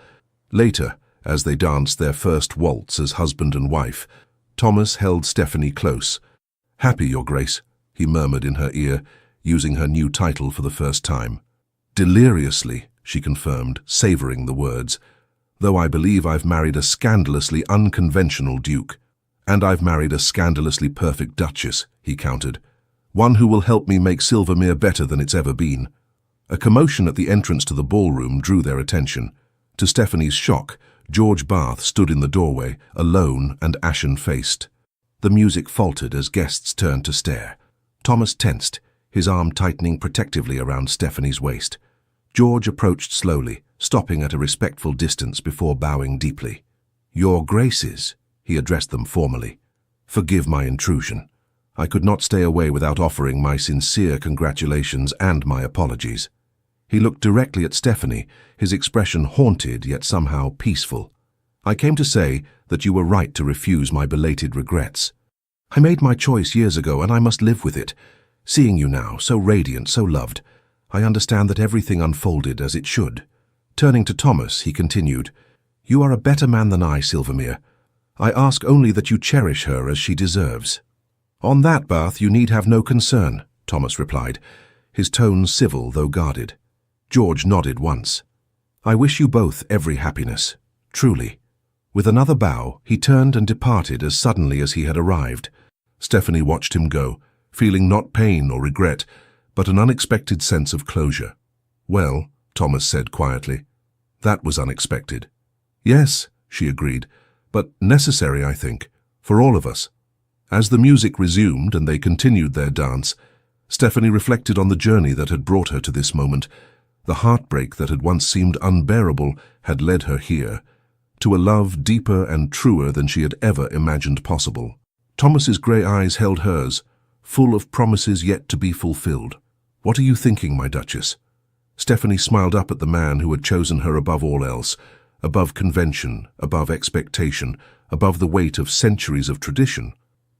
Later, as they danced their first waltz as husband and wife, Thomas held Stephanie close. "Happy, Your Grace," he murmured in her ear, using her new title for the first time. "Deliriously," she confirmed, savoring the words. though I believe I've married a scandalously unconventional duke. And I've married a scandalously perfect duchess, he countered. One who will help me make Silvermere better than it's ever been. A commotion at the entrance to the ballroom drew their attention. To Stephanie's shock, George Bath stood in the doorway, alone and ashen-faced. The music faltered as guests turned to stare. Thomas tensed, his arm tightening protectively around Stephanie's waist. George approached slowly, stopping at a respectful distance before bowing deeply. "Your Graces," he addressed them formally. "Forgive my intrusion. I could not stay away without offering my sincere congratulations and my apologies." He looked directly at Stephanie, his expression haunted yet somehow peaceful. "I came to say that you were right to refuse my belated regrets. I made my choice years ago and I must live with it. Seeing you now, so radiant, so loved, I understand that everything unfolded as it should." Turning to Thomas, he continued, "You are a better man than I, Silvermere. I ask only that you cherish her as she deserves." "On that, Bath, you need have no concern," Thomas replied, his tone civil though guarded. George nodded once. "I wish you both every happiness, truly." With another bow, he turned and departed as suddenly as he had arrived. Stephanie watched him go, feeling not pain or regret, but an unexpected sense of closure. "Well," Thomas said quietly, "that was unexpected." "Yes," she agreed, "but necessary, I think, for all of us." As the music resumed and they continued their dance, Stephanie reflected on the journey that had brought her to this moment. The heartbreak that had once seemed unbearable had led her here, to a love deeper and truer than she had ever imagined possible. Thomas's grey eyes held hers, full of promises yet to be fulfilled. "What are you thinking, my Duchess?" Stephanie smiled up at the man who had chosen her above all else, above convention, above expectation, above the weight of centuries of tradition.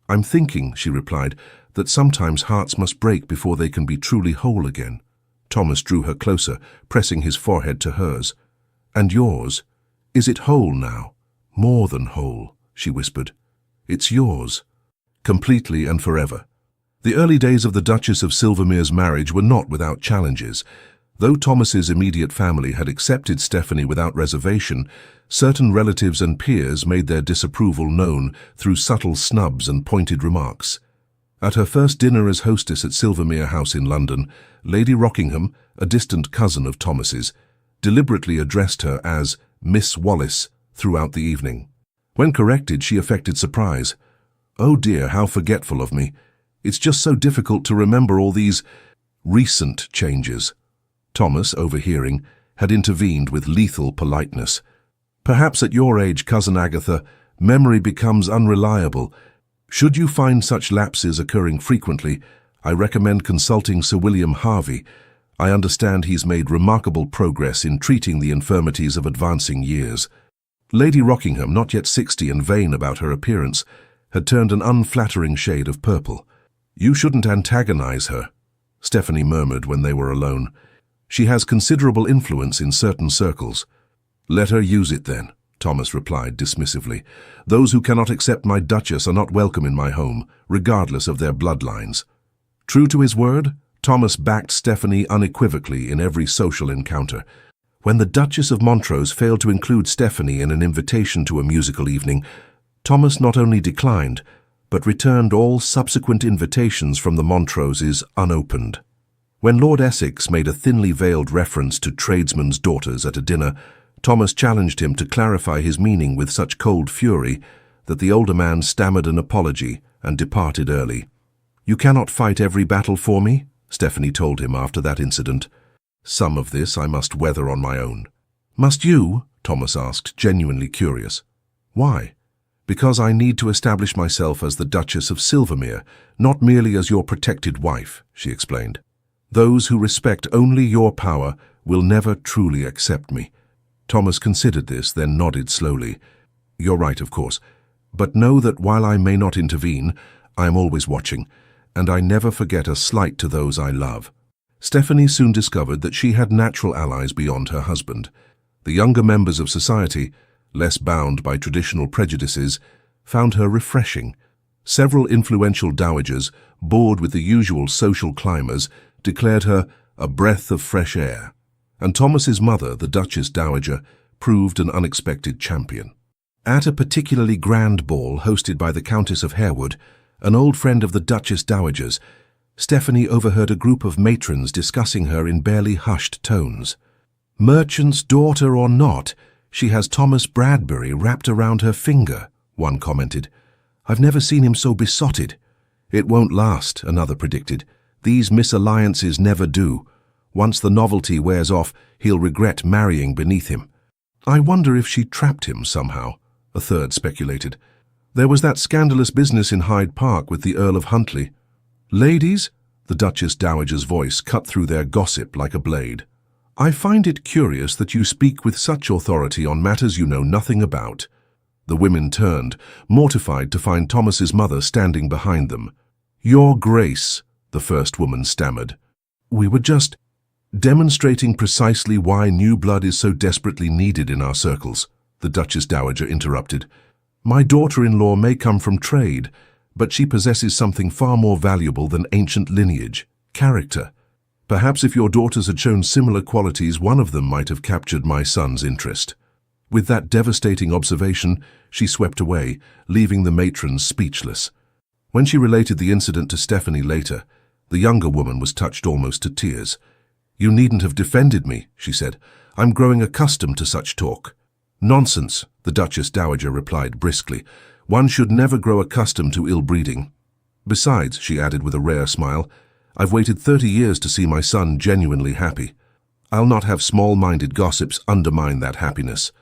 "I'm thinking," she replied, "that sometimes hearts must break before they can be truly whole again." Thomas drew her closer, pressing his forehead to hers. "And yours? Is it whole now?" "More than whole," she whispered. "It's yours, completely and forever." The early days of the Duchess of Silvermere's marriage were not without challenges. Though Thomas's immediate family had accepted Stephanie without reservation, certain relatives and peers made their disapproval known through subtle snubs and pointed remarks. At her first dinner as hostess at Silvermere House in London, Lady Rockingham, a distant cousin of Thomas's, deliberately addressed her as Miss Wallis throughout the evening. When corrected, she affected surprise. "Oh dear, how forgetful of me. It's just so difficult to remember all these recent changes." Thomas, overhearing, had intervened with lethal politeness. "Perhaps at your age, Cousin Agatha, memory becomes unreliable. Should you find such lapses occurring frequently, I recommend consulting Sir William Harvey. I understand he's made remarkable progress in treating the infirmities of advancing years." Lady Rockingham, not yet 60 and vain about her appearance, had turned an unflattering shade of purple. "You shouldn't antagonize her," Stephanie murmured when they were alone. "She has considerable influence in certain circles." "Let her use it then," Thomas replied dismissively. "Those who cannot accept my Duchess are not welcome in my home, regardless of their bloodlines." True to his word, Thomas backed Stephanie unequivocally in every social encounter. When the Duchess of Montrose failed to include Stephanie in an invitation to a musical evening, Thomas not only declined, but returned all subsequent invitations from the Montroses unopened. When Lord Essex made a thinly veiled reference to tradesmen's daughters at a dinner, Thomas challenged him to clarify his meaning with such cold fury that the older man stammered an apology and departed early. "You cannot fight every battle for me," Stephanie told him after that incident. "Some of this I must weather on my own." "Must you?" Thomas asked, genuinely curious. "Why?" "Because I need to establish myself as the Duchess of Silvermere, not merely as your protected wife," she explained. "Those who respect only your power will never truly accept me." Thomas considered this, then nodded slowly. "You're right, of course. But know that while I may not intervene, I am always watching, and I never forget a slight to those I love." Stephanie soon discovered that she had natural allies beyond her husband. The younger members of society, less bound by traditional prejudices, found her refreshing. Several influential dowagers, bored with the usual social climbers, declared her a breath of fresh air. And Thomas's mother, the Duchess Dowager, proved an unexpected champion. At a particularly grand ball hosted by the Countess of Harewood, an old friend of the Duchess Dowager's, Stephanie overheard a group of matrons discussing her in barely hushed tones. "Merchant's daughter or not, she has Thomas Bradbury wrapped around her finger," one commented. "I've never seen him so besotted." "It won't last," another predicted. "These misalliances never do. Once the novelty wears off, he'll regret marrying beneath him." "I wonder if she trapped him somehow," a third speculated. "There was that scandalous business in Hyde Park with the Earl of Huntly." "Ladies," the Duchess Dowager's voice cut through their gossip like a blade, "I find it curious that you speak with such authority on matters you know nothing about." The women turned, mortified to find Thomas's mother standing behind them. "Your Grace," the first woman stammered. "We were just demonstrating precisely why new blood is so desperately needed in our circles," the Duchess Dowager interrupted. "My daughter-in-law may come from trade, but she possesses something far more valuable than ancient lineage, character. Perhaps if your daughters had shown similar qualities, one of them might have captured my son's interest." With that devastating observation, she swept away, leaving the matrons speechless. When she related the incident to Stephanie later, the younger woman was touched almost to tears. "You needn't have defended me," she said. "I'm growing accustomed to such talk." "Nonsense," the Duchess Dowager replied briskly. "One should never grow accustomed to ill-breeding. Besides," she added with a rare smile, "I've waited 30 years to see my son genuinely happy. I'll not have small-minded gossips undermine that happiness."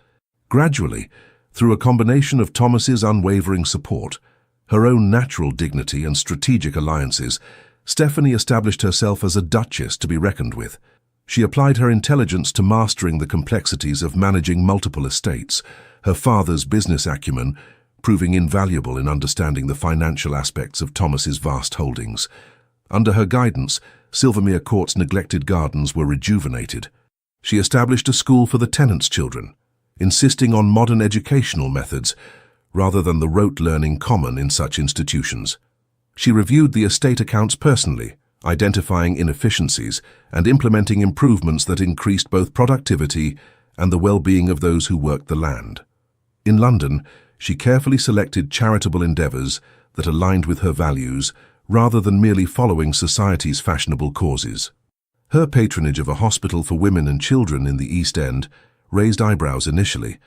Gradually, through a combination of Thomas's unwavering support, her own natural dignity and strategic alliances, Stephanie established herself as a duchess to be reckoned with. She applied her intelligence to mastering the complexities of managing multiple estates, her father's business acumen proving invaluable in understanding the financial aspects of Thomas's vast holdings. Under her guidance, Silvermere Court's neglected gardens were rejuvenated. She established a school for the tenants' children, insisting on modern educational methods rather than the rote learning common in such institutions. She reviewed the estate accounts personally, identifying inefficiencies and implementing improvements that increased both productivity and the well-being of those who worked the land. In London, she carefully selected charitable endeavours that aligned with her values rather than merely following society's fashionable causes. Her patronage of a hospital for women and children in the East End raised eyebrows initially,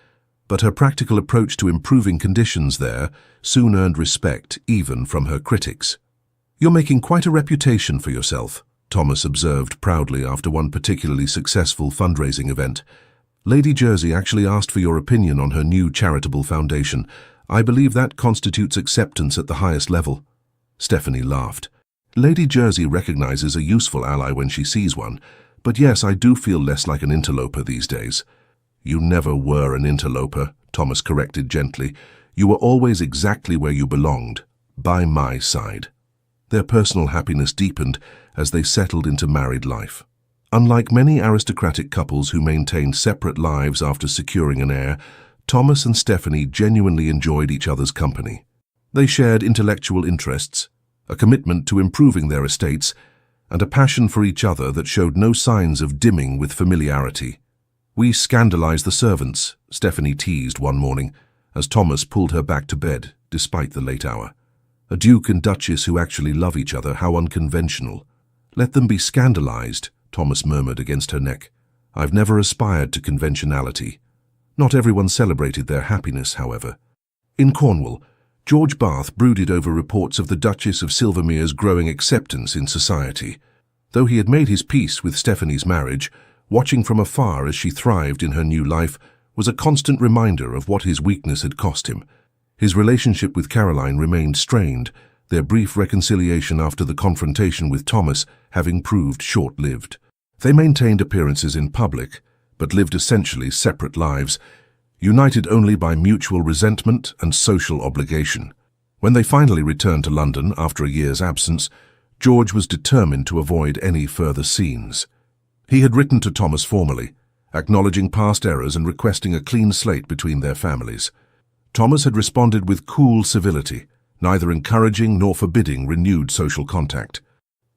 but her practical approach to improving conditions there soon earned respect even from her critics. "You're making quite a reputation for yourself," Thomas observed proudly after one particularly successful fundraising event. "Lady Jersey actually asked for your opinion on her new charitable foundation. I believe that constitutes acceptance at the highest level." Stephanie laughed. "Lady Jersey recognizes a useful ally when she sees one, but yes, I do feel less like an interloper these days." "You never were an interloper," Thomas corrected gently. "You were always exactly where you belonged, by my side." Their personal happiness deepened as they settled into married life. Unlike many aristocratic couples who maintained separate lives after securing an heir, Thomas and Stephanie genuinely enjoyed each other's company. They shared intellectual interests, a commitment to improving their estates, and a passion for each other that showed no signs of dimming with familiarity. "We scandalized the servants," Stephanie teased one morning, as Thomas pulled her back to bed, despite the late hour. "A duke and duchess who actually love each other, how unconventional." "Let them be scandalized," Thomas murmured against her neck. "I've never aspired to conventionality." Not everyone celebrated their happiness, however. In Cornwall, George Bath brooded over reports of the Duchess of Silvermere's growing acceptance in society. Though he had made his peace with Stephanie's marriage, watching from afar as she thrived in her new life was a constant reminder of what his weakness had cost him. His relationship with Caroline remained strained, their brief reconciliation after the confrontation with Thomas having proved short-lived. They maintained appearances in public, but lived essentially separate lives, united only by mutual resentment and social obligation. When they finally returned to London after a year's absence, George was determined to avoid any further scenes. He had written to Thomas formally, acknowledging past errors and requesting a clean slate between their families. Thomas had responded with cool civility, neither encouraging nor forbidding renewed social contact.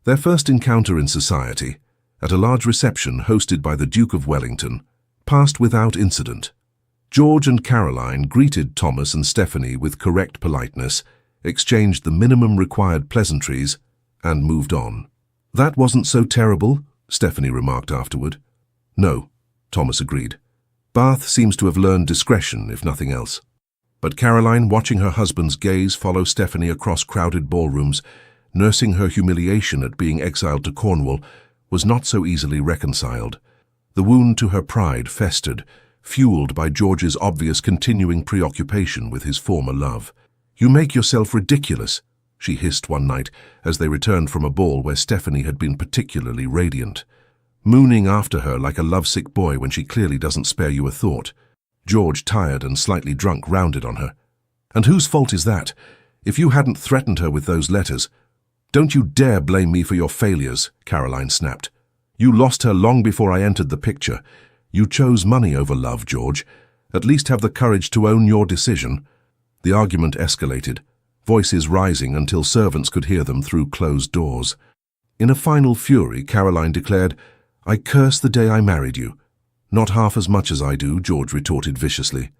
Their first encounter in society, at a large reception hosted by the Duke of Wellington, passed without incident. George and Caroline greeted Thomas and Stephanie with correct politeness, exchanged the minimum required pleasantries, and moved on. "That wasn't so terrible," Stephanie remarked afterward. "No," Thomas agreed. "Bath seems to have learned discretion, if nothing else." But Caroline, watching her husband's gaze follow Stephanie across crowded ballrooms, nursing her humiliation at being exiled to Cornwall, was not so easily reconciled. The wound to her pride festered, fueled by George's obvious continuing preoccupation with his former love. "You make yourself ridiculous," she hissed one night as they returned from a ball where Stephanie had been particularly radiant. "Mooning after her like a lovesick boy when she clearly doesn't spare you a thought." George, tired and slightly drunk, rounded on her. "And whose fault is that? If you hadn't threatened her with those letters—" "Don't you dare blame me for your failures," Caroline snapped. "You lost her long before I entered the picture. You chose money over love, George. At least have the courage to own your decision." The argument escalated, voices rising until servants could hear them through closed doors. In a final fury, Caroline declared, "I curse the day I married you." "Not half as much as I do," George retorted viciously.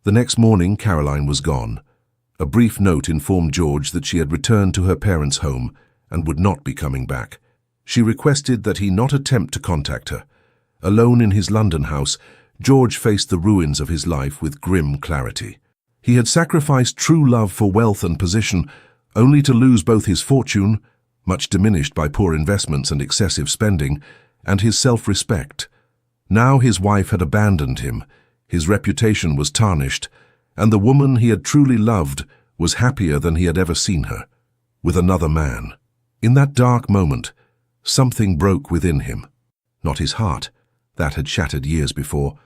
The next morning, Caroline was gone. A brief note informed George that she had returned to her parents' home and would not be coming back. She requested that he not attempt to contact her. Alone in his London house, George faced the ruins of his life with grim clarity. He had sacrificed true love for wealth and position, only to lose both his fortune, much diminished by poor investments and excessive spending, and his self-respect. Now his wife had abandoned him, his reputation was tarnished, and the woman he had truly loved was happier than he had ever seen her, with another man. In that dark moment, something broke within him. Not his heart, that had shattered years before,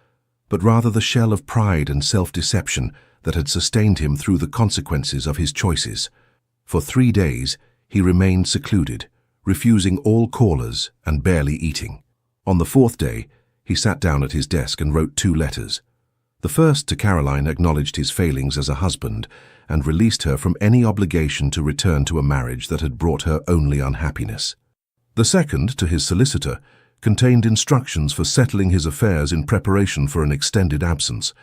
but rather the shell of pride and self-deception that had sustained him through the consequences of his choices. For 3 days, he remained secluded, refusing all callers and barely eating. On the 4th day, he sat down at his desk and wrote 2 letters. The first to Caroline acknowledged his failings as a husband and released her from any obligation to return to a marriage that had brought her only unhappiness. The second, to his solicitor, contained instructions for settling his affairs in preparation for an extended absence.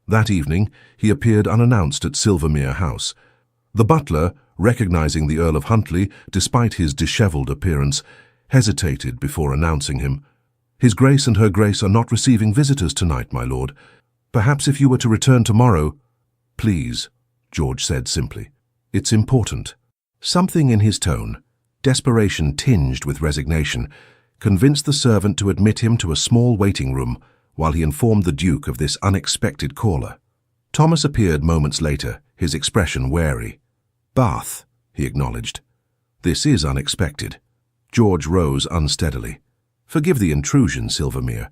That evening, he appeared unannounced at Silvermere House. The butler, recognizing the Earl of Huntly despite his dishevelled appearance, hesitated before announcing him. "His Grace and Her Grace are not receiving visitors tonight, my lord. Perhaps if you were to return tomorrow—" "Please," George said simply. "It's important." Something in his tone, desperation tinged with resignation, convinced the servant to admit him to a small waiting room while he informed the Duke of this unexpected caller. Thomas appeared moments later, his expression wary. "Bath," he acknowledged. "This is unexpected." George rose unsteadily. "Forgive the intrusion, Silvermere.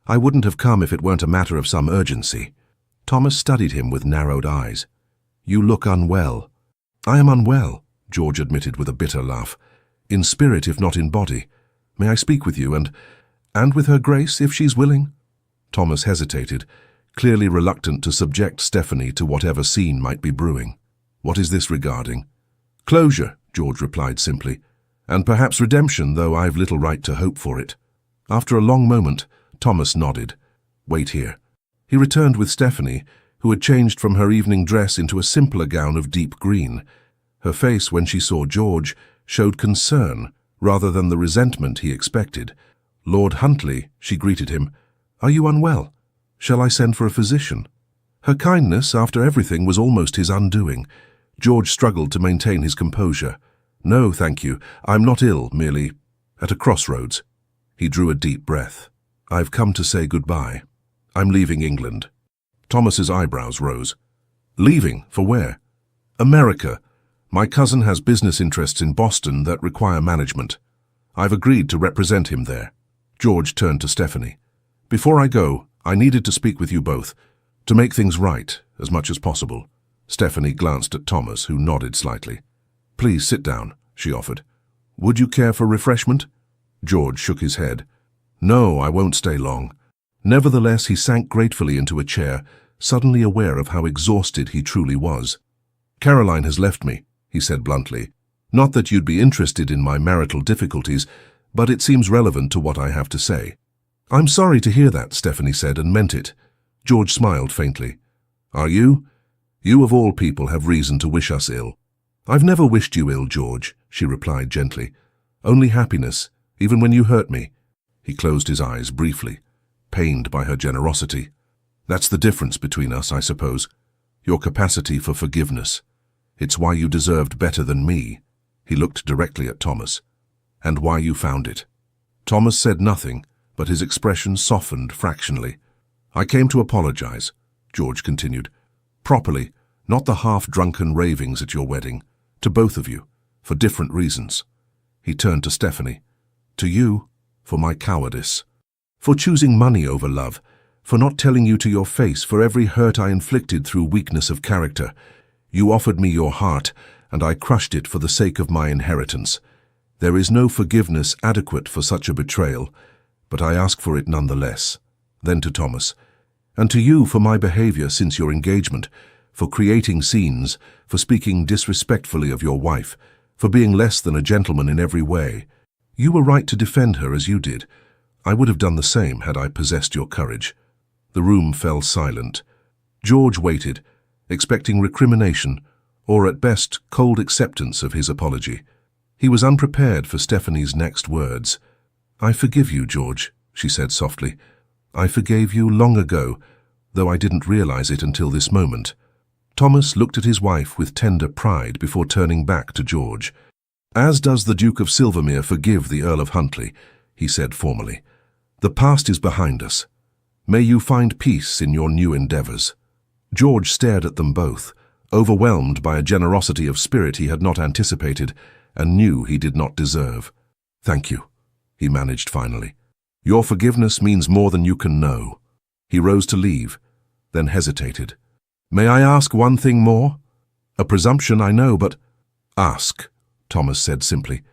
I wouldn't have come if it weren't a matter of some urgency." Thomas studied him with narrowed eyes. "You look unwell." "I am unwell," George admitted with a bitter laugh. "In spirit, if not in body. May I speak with you, and with Her Grace, if she's willing?" Thomas hesitated, clearly reluctant to subject Stephanie to whatever scene might be brewing. "What is this regarding?" "Closure," George replied simply. "And perhaps redemption, though I've little right to hope for it." After a long moment, Thomas nodded. "Wait here." He returned with Stephanie, who had changed from her evening dress into a simpler gown of deep green. Her face, when she saw George, showed concern rather than the resentment he expected. "Lord Huntly," she greeted him. "Are you unwell? Shall I send for a physician?" Her kindness, after everything, was almost his undoing. George struggled to maintain his composure. "No, thank you. I'm not ill, merely at a crossroads." He drew a deep breath. "I've come to say goodbye. I'm leaving England." Thomas's eyebrows rose. "Leaving? For where?" "America. My cousin has business interests in Boston that require management. I've agreed to represent him there." George turned to Stephanie. "Before I go, I needed to speak with you both, to make things right as much as possible." Stephanie glanced at Thomas, who nodded slightly. "Please sit down," she offered. "Would you care for refreshment?" George shook his head. "No, I won't stay long." Nevertheless, he sank gratefully into a chair, suddenly aware of how exhausted he truly was. "Caroline has left me," he said bluntly. "Not that you'd be interested in my marital difficulties, but it seems relevant to what I have to say." "I'm sorry to hear that," Stephanie said, and meant it. George smiled faintly. Are you? You of all people have reason to wish us ill. I've never wished you ill, George, she replied gently. Only happiness, even when you hurt me. He closed his eyes briefly, pained by her generosity. That's the difference between us, I suppose. Your capacity for forgiveness. It's why you deserved better than me. He looked directly at Thomas. And why you found it. Thomas said nothing, but his expression softened fractionally. I came to apologize, George continued. Properly, not the half-drunken ravings at your wedding. To both of you, for different reasons. He turned to Stephanie. To you, for my cowardice. For choosing money over love. For not telling you to your face for every hurt I inflicted through weakness of character. You offered me your heart, and I crushed it for the sake of my inheritance. There is no forgiveness adequate for such a betrayal, but I ask for it nonetheless. Then to Thomas. And to you for my behavior since your engagement, for creating scenes, for speaking disrespectfully of your wife, for being less than a gentleman in every way. You were right to defend her as you did. I would have done the same had I possessed your courage. The room fell silent. George waited, expecting recrimination, or at best cold acceptance of his apology. He was unprepared for Stephanie's next words. I forgive you, George, she said softly. I forgave you long ago, though I didn't realize it until this moment. Thomas looked at his wife with tender pride before turning back to George. As does the Duke of Silvermere forgive the Earl of Huntly, he said formally. The past is behind us. May you find peace in your new endeavors. George stared at them both, overwhelmed by a generosity of spirit he had not anticipated and knew he did not deserve. Thank you, he managed finally. Your forgiveness means more than you can know. He rose to leave, then hesitated. May I ask one thing more? A presumption, I know, but... Ask, Thomas said simply.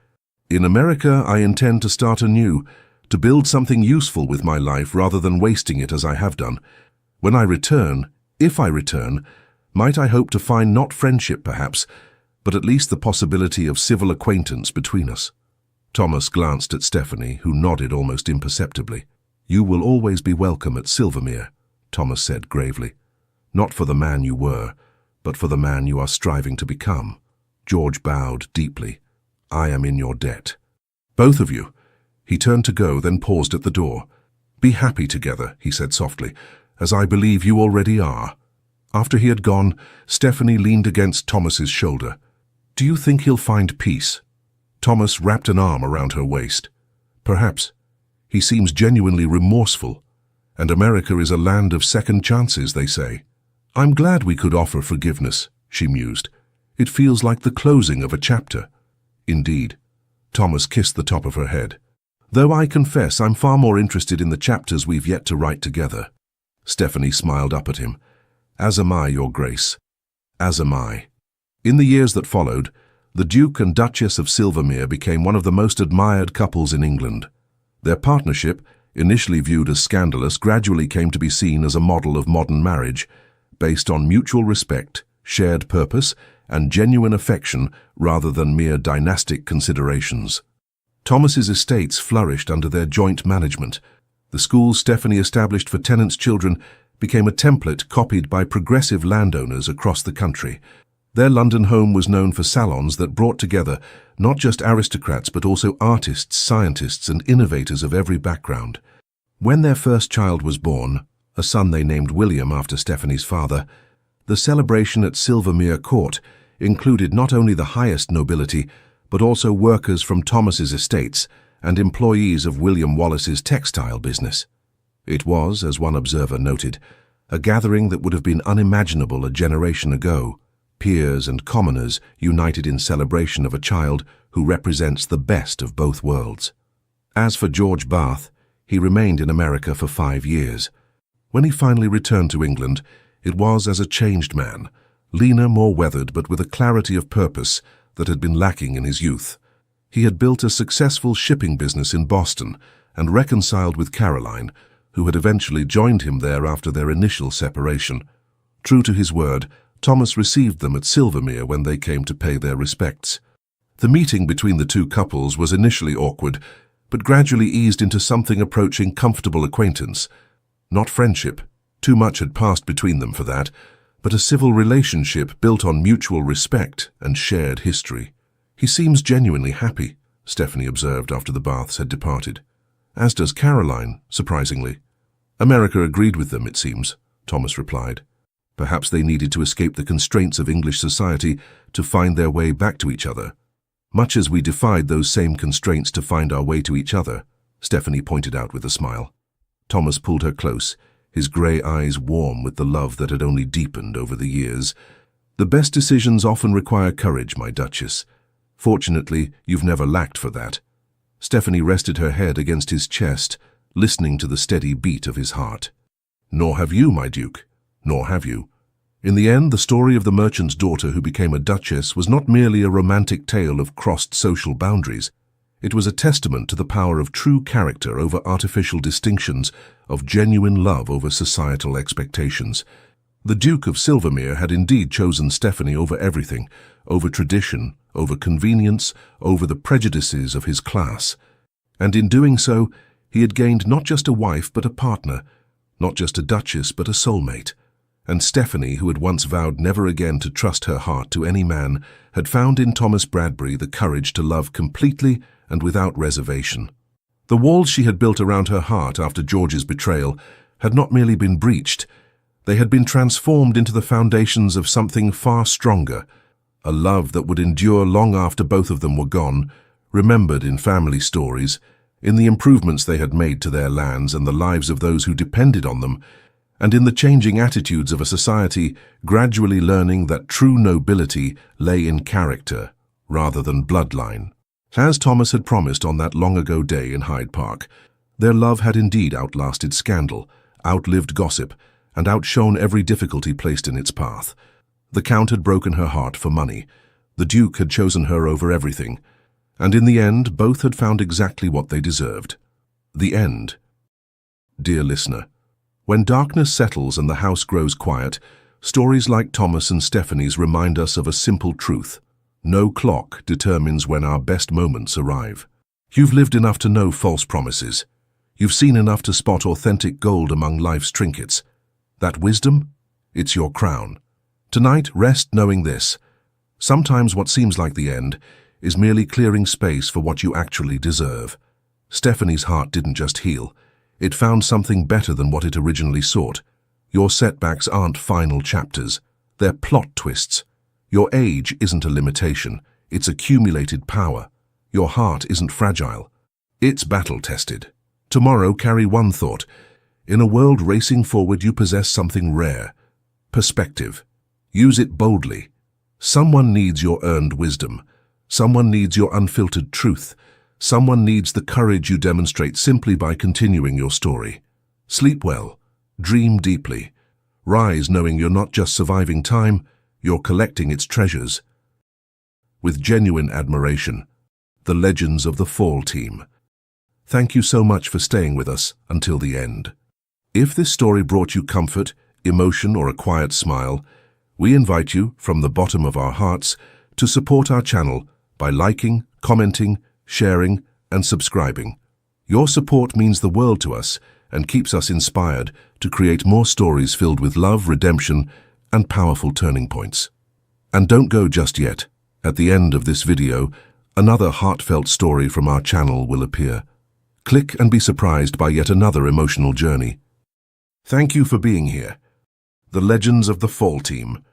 In America, I intend to start anew, to build something useful with my life rather than wasting it as I have done. When I return, if I return, might I hope to find not friendship perhaps, but at least the possibility of civil acquaintance between us. Thomas glanced at Stephanie, who nodded almost imperceptibly. You will always be welcome at Silvermere, Thomas said gravely. Not for the man you were, but for the man you are striving to become. George bowed deeply. I am in your debt. Both of you. He turned to go, then paused at the door. Be happy together, he said softly, as I believe you already are. After he had gone, Stephanie leaned against Thomas's shoulder. Do you think he'll find peace? Thomas wrapped an arm around her waist. Perhaps. He seems genuinely remorseful. And America is a land of second chances, they say. I'm glad we could offer forgiveness, she mused. It feels like the closing of a chapter. Indeed. Thomas kissed the top of her head. Though I confess I'm far more interested in the chapters we've yet to write together. Stephanie smiled up at him. As am I, Your Grace. As am I. In the years that followed, the Duke and Duchess of Silvermere became one of the most admired couples in England. Their partnership, initially viewed as scandalous, gradually came to be seen as a model of modern marriage, based on mutual respect, shared purpose, and genuine affection rather than mere dynastic considerations. Thomas's estates flourished under their joint management. The schools Stephanie established for tenants' children became a template copied by progressive landowners across the country. Their London home was known for salons that brought together not just aristocrats but also artists, scientists, and innovators of every background. When their first child was born, a son they named William after Stephanie's father, the celebration at Silvermere Court included not only the highest nobility, but also workers from Thomas's estates and employees of William Wallace's textile business. It was, as one observer noted, a gathering that would have been unimaginable a generation ago, peers and commoners united in celebration of a child who represents the best of both worlds. As for George Bath, he remained in America for 5 years. When he finally returned to England, it was as a changed man, leaner, more weathered, but with a clarity of purpose that had been lacking in his youth. He had built a successful shipping business in Boston and reconciled with Caroline, who had eventually joined him there after their initial separation. True to his word, Thomas received them at Silvermere when they came to pay their respects. The meeting between the two couples was initially awkward, but gradually eased into something approaching comfortable acquaintance. Not friendship, Too much had passed between them for that, but a civil relationship built on mutual respect and shared history. "He seems genuinely happy," Stephanie observed after the Baths had departed. "As does Caroline, surprisingly." "America agreed with them, it seems," Thomas replied. "Perhaps they needed to escape the constraints of English society to find their way back to each other. Much as we defied those same constraints to find our way to each other," Stephanie pointed out with a smile. Thomas pulled her close, his grey eyes warm with the love that had only deepened over the years. "The best decisions often require courage, my Duchess. Fortunately, you've never lacked for that." Stephanie rested her head against his chest, listening to the steady beat of his heart. "Nor have you, my Duke. Nor have you." In the end, the story of the merchant's daughter who became a duchess was not merely a romantic tale of crossed social boundaries. It was a testament to the power of true character over artificial distinctions, of genuine love over societal expectations. The Duke of Silvermere had indeed chosen Stephanie over everything, over tradition, over convenience, over the prejudices of his class. And in doing so, he had gained not just a wife but a partner, not just a duchess but a soulmate. And Stephanie, who had once vowed never again to trust her heart to any man, had found in Thomas Bradbury the courage to love completely and without reservation. The walls she had built around her heart after George's betrayal had not merely been breached, they had been transformed into the foundations of something far stronger, a love that would endure long after both of them were gone, remembered in family stories, in the improvements they had made to their lands and the lives of those who depended on them, and in the changing attitudes of a society gradually learning that true nobility lay in character rather than bloodline. As Thomas had promised on that long-ago day in Hyde Park, their love had indeed outlasted scandal, outlived gossip, and outshone every difficulty placed in its path. The Count had broken her heart for money. The Duke had chosen her over everything. And in the end, both had found exactly what they deserved. The end. Dear listener, when darkness settles and the house grows quiet, stories like Thomas and Stephanie's remind us of a simple truth. No clock determines when our best moments arrive. You've lived enough to know false promises. You've seen enough to spot authentic gold among life's trinkets. That wisdom? It's your crown. Tonight, rest knowing this. Sometimes what seems like the end is merely clearing space for what you actually deserve. Stephanie's heart didn't just heal. It found something better than what it originally sought. Your setbacks aren't final chapters. They're plot twists. Your age isn't a limitation. It's accumulated power. Your heart isn't fragile. It's battle-tested. Tomorrow, carry one thought. In a world racing forward, you possess something rare. Perspective. Use it boldly. Someone needs your earned wisdom. Someone needs your unfiltered truth. Someone needs the courage you demonstrate simply by continuing your story. Sleep well. Dream deeply. Rise knowing you're not just surviving time, you're collecting its treasures. With genuine admiration, the Legends of the Fall team. Thank you so much for staying with us until the end. If this story brought you comfort, emotion, or a quiet smile, we invite you, from the bottom of our hearts, to support our channel by liking, commenting, sharing, and subscribing. Your support means the world to us and keeps us inspired to create more stories filled with love, redemption, and powerful turning points. And don't go just yet. At the end of this video, another heartfelt story from our channel will appear. Click and be surprised by yet another emotional journey. Thank you for being here. The Legends of the Fall team.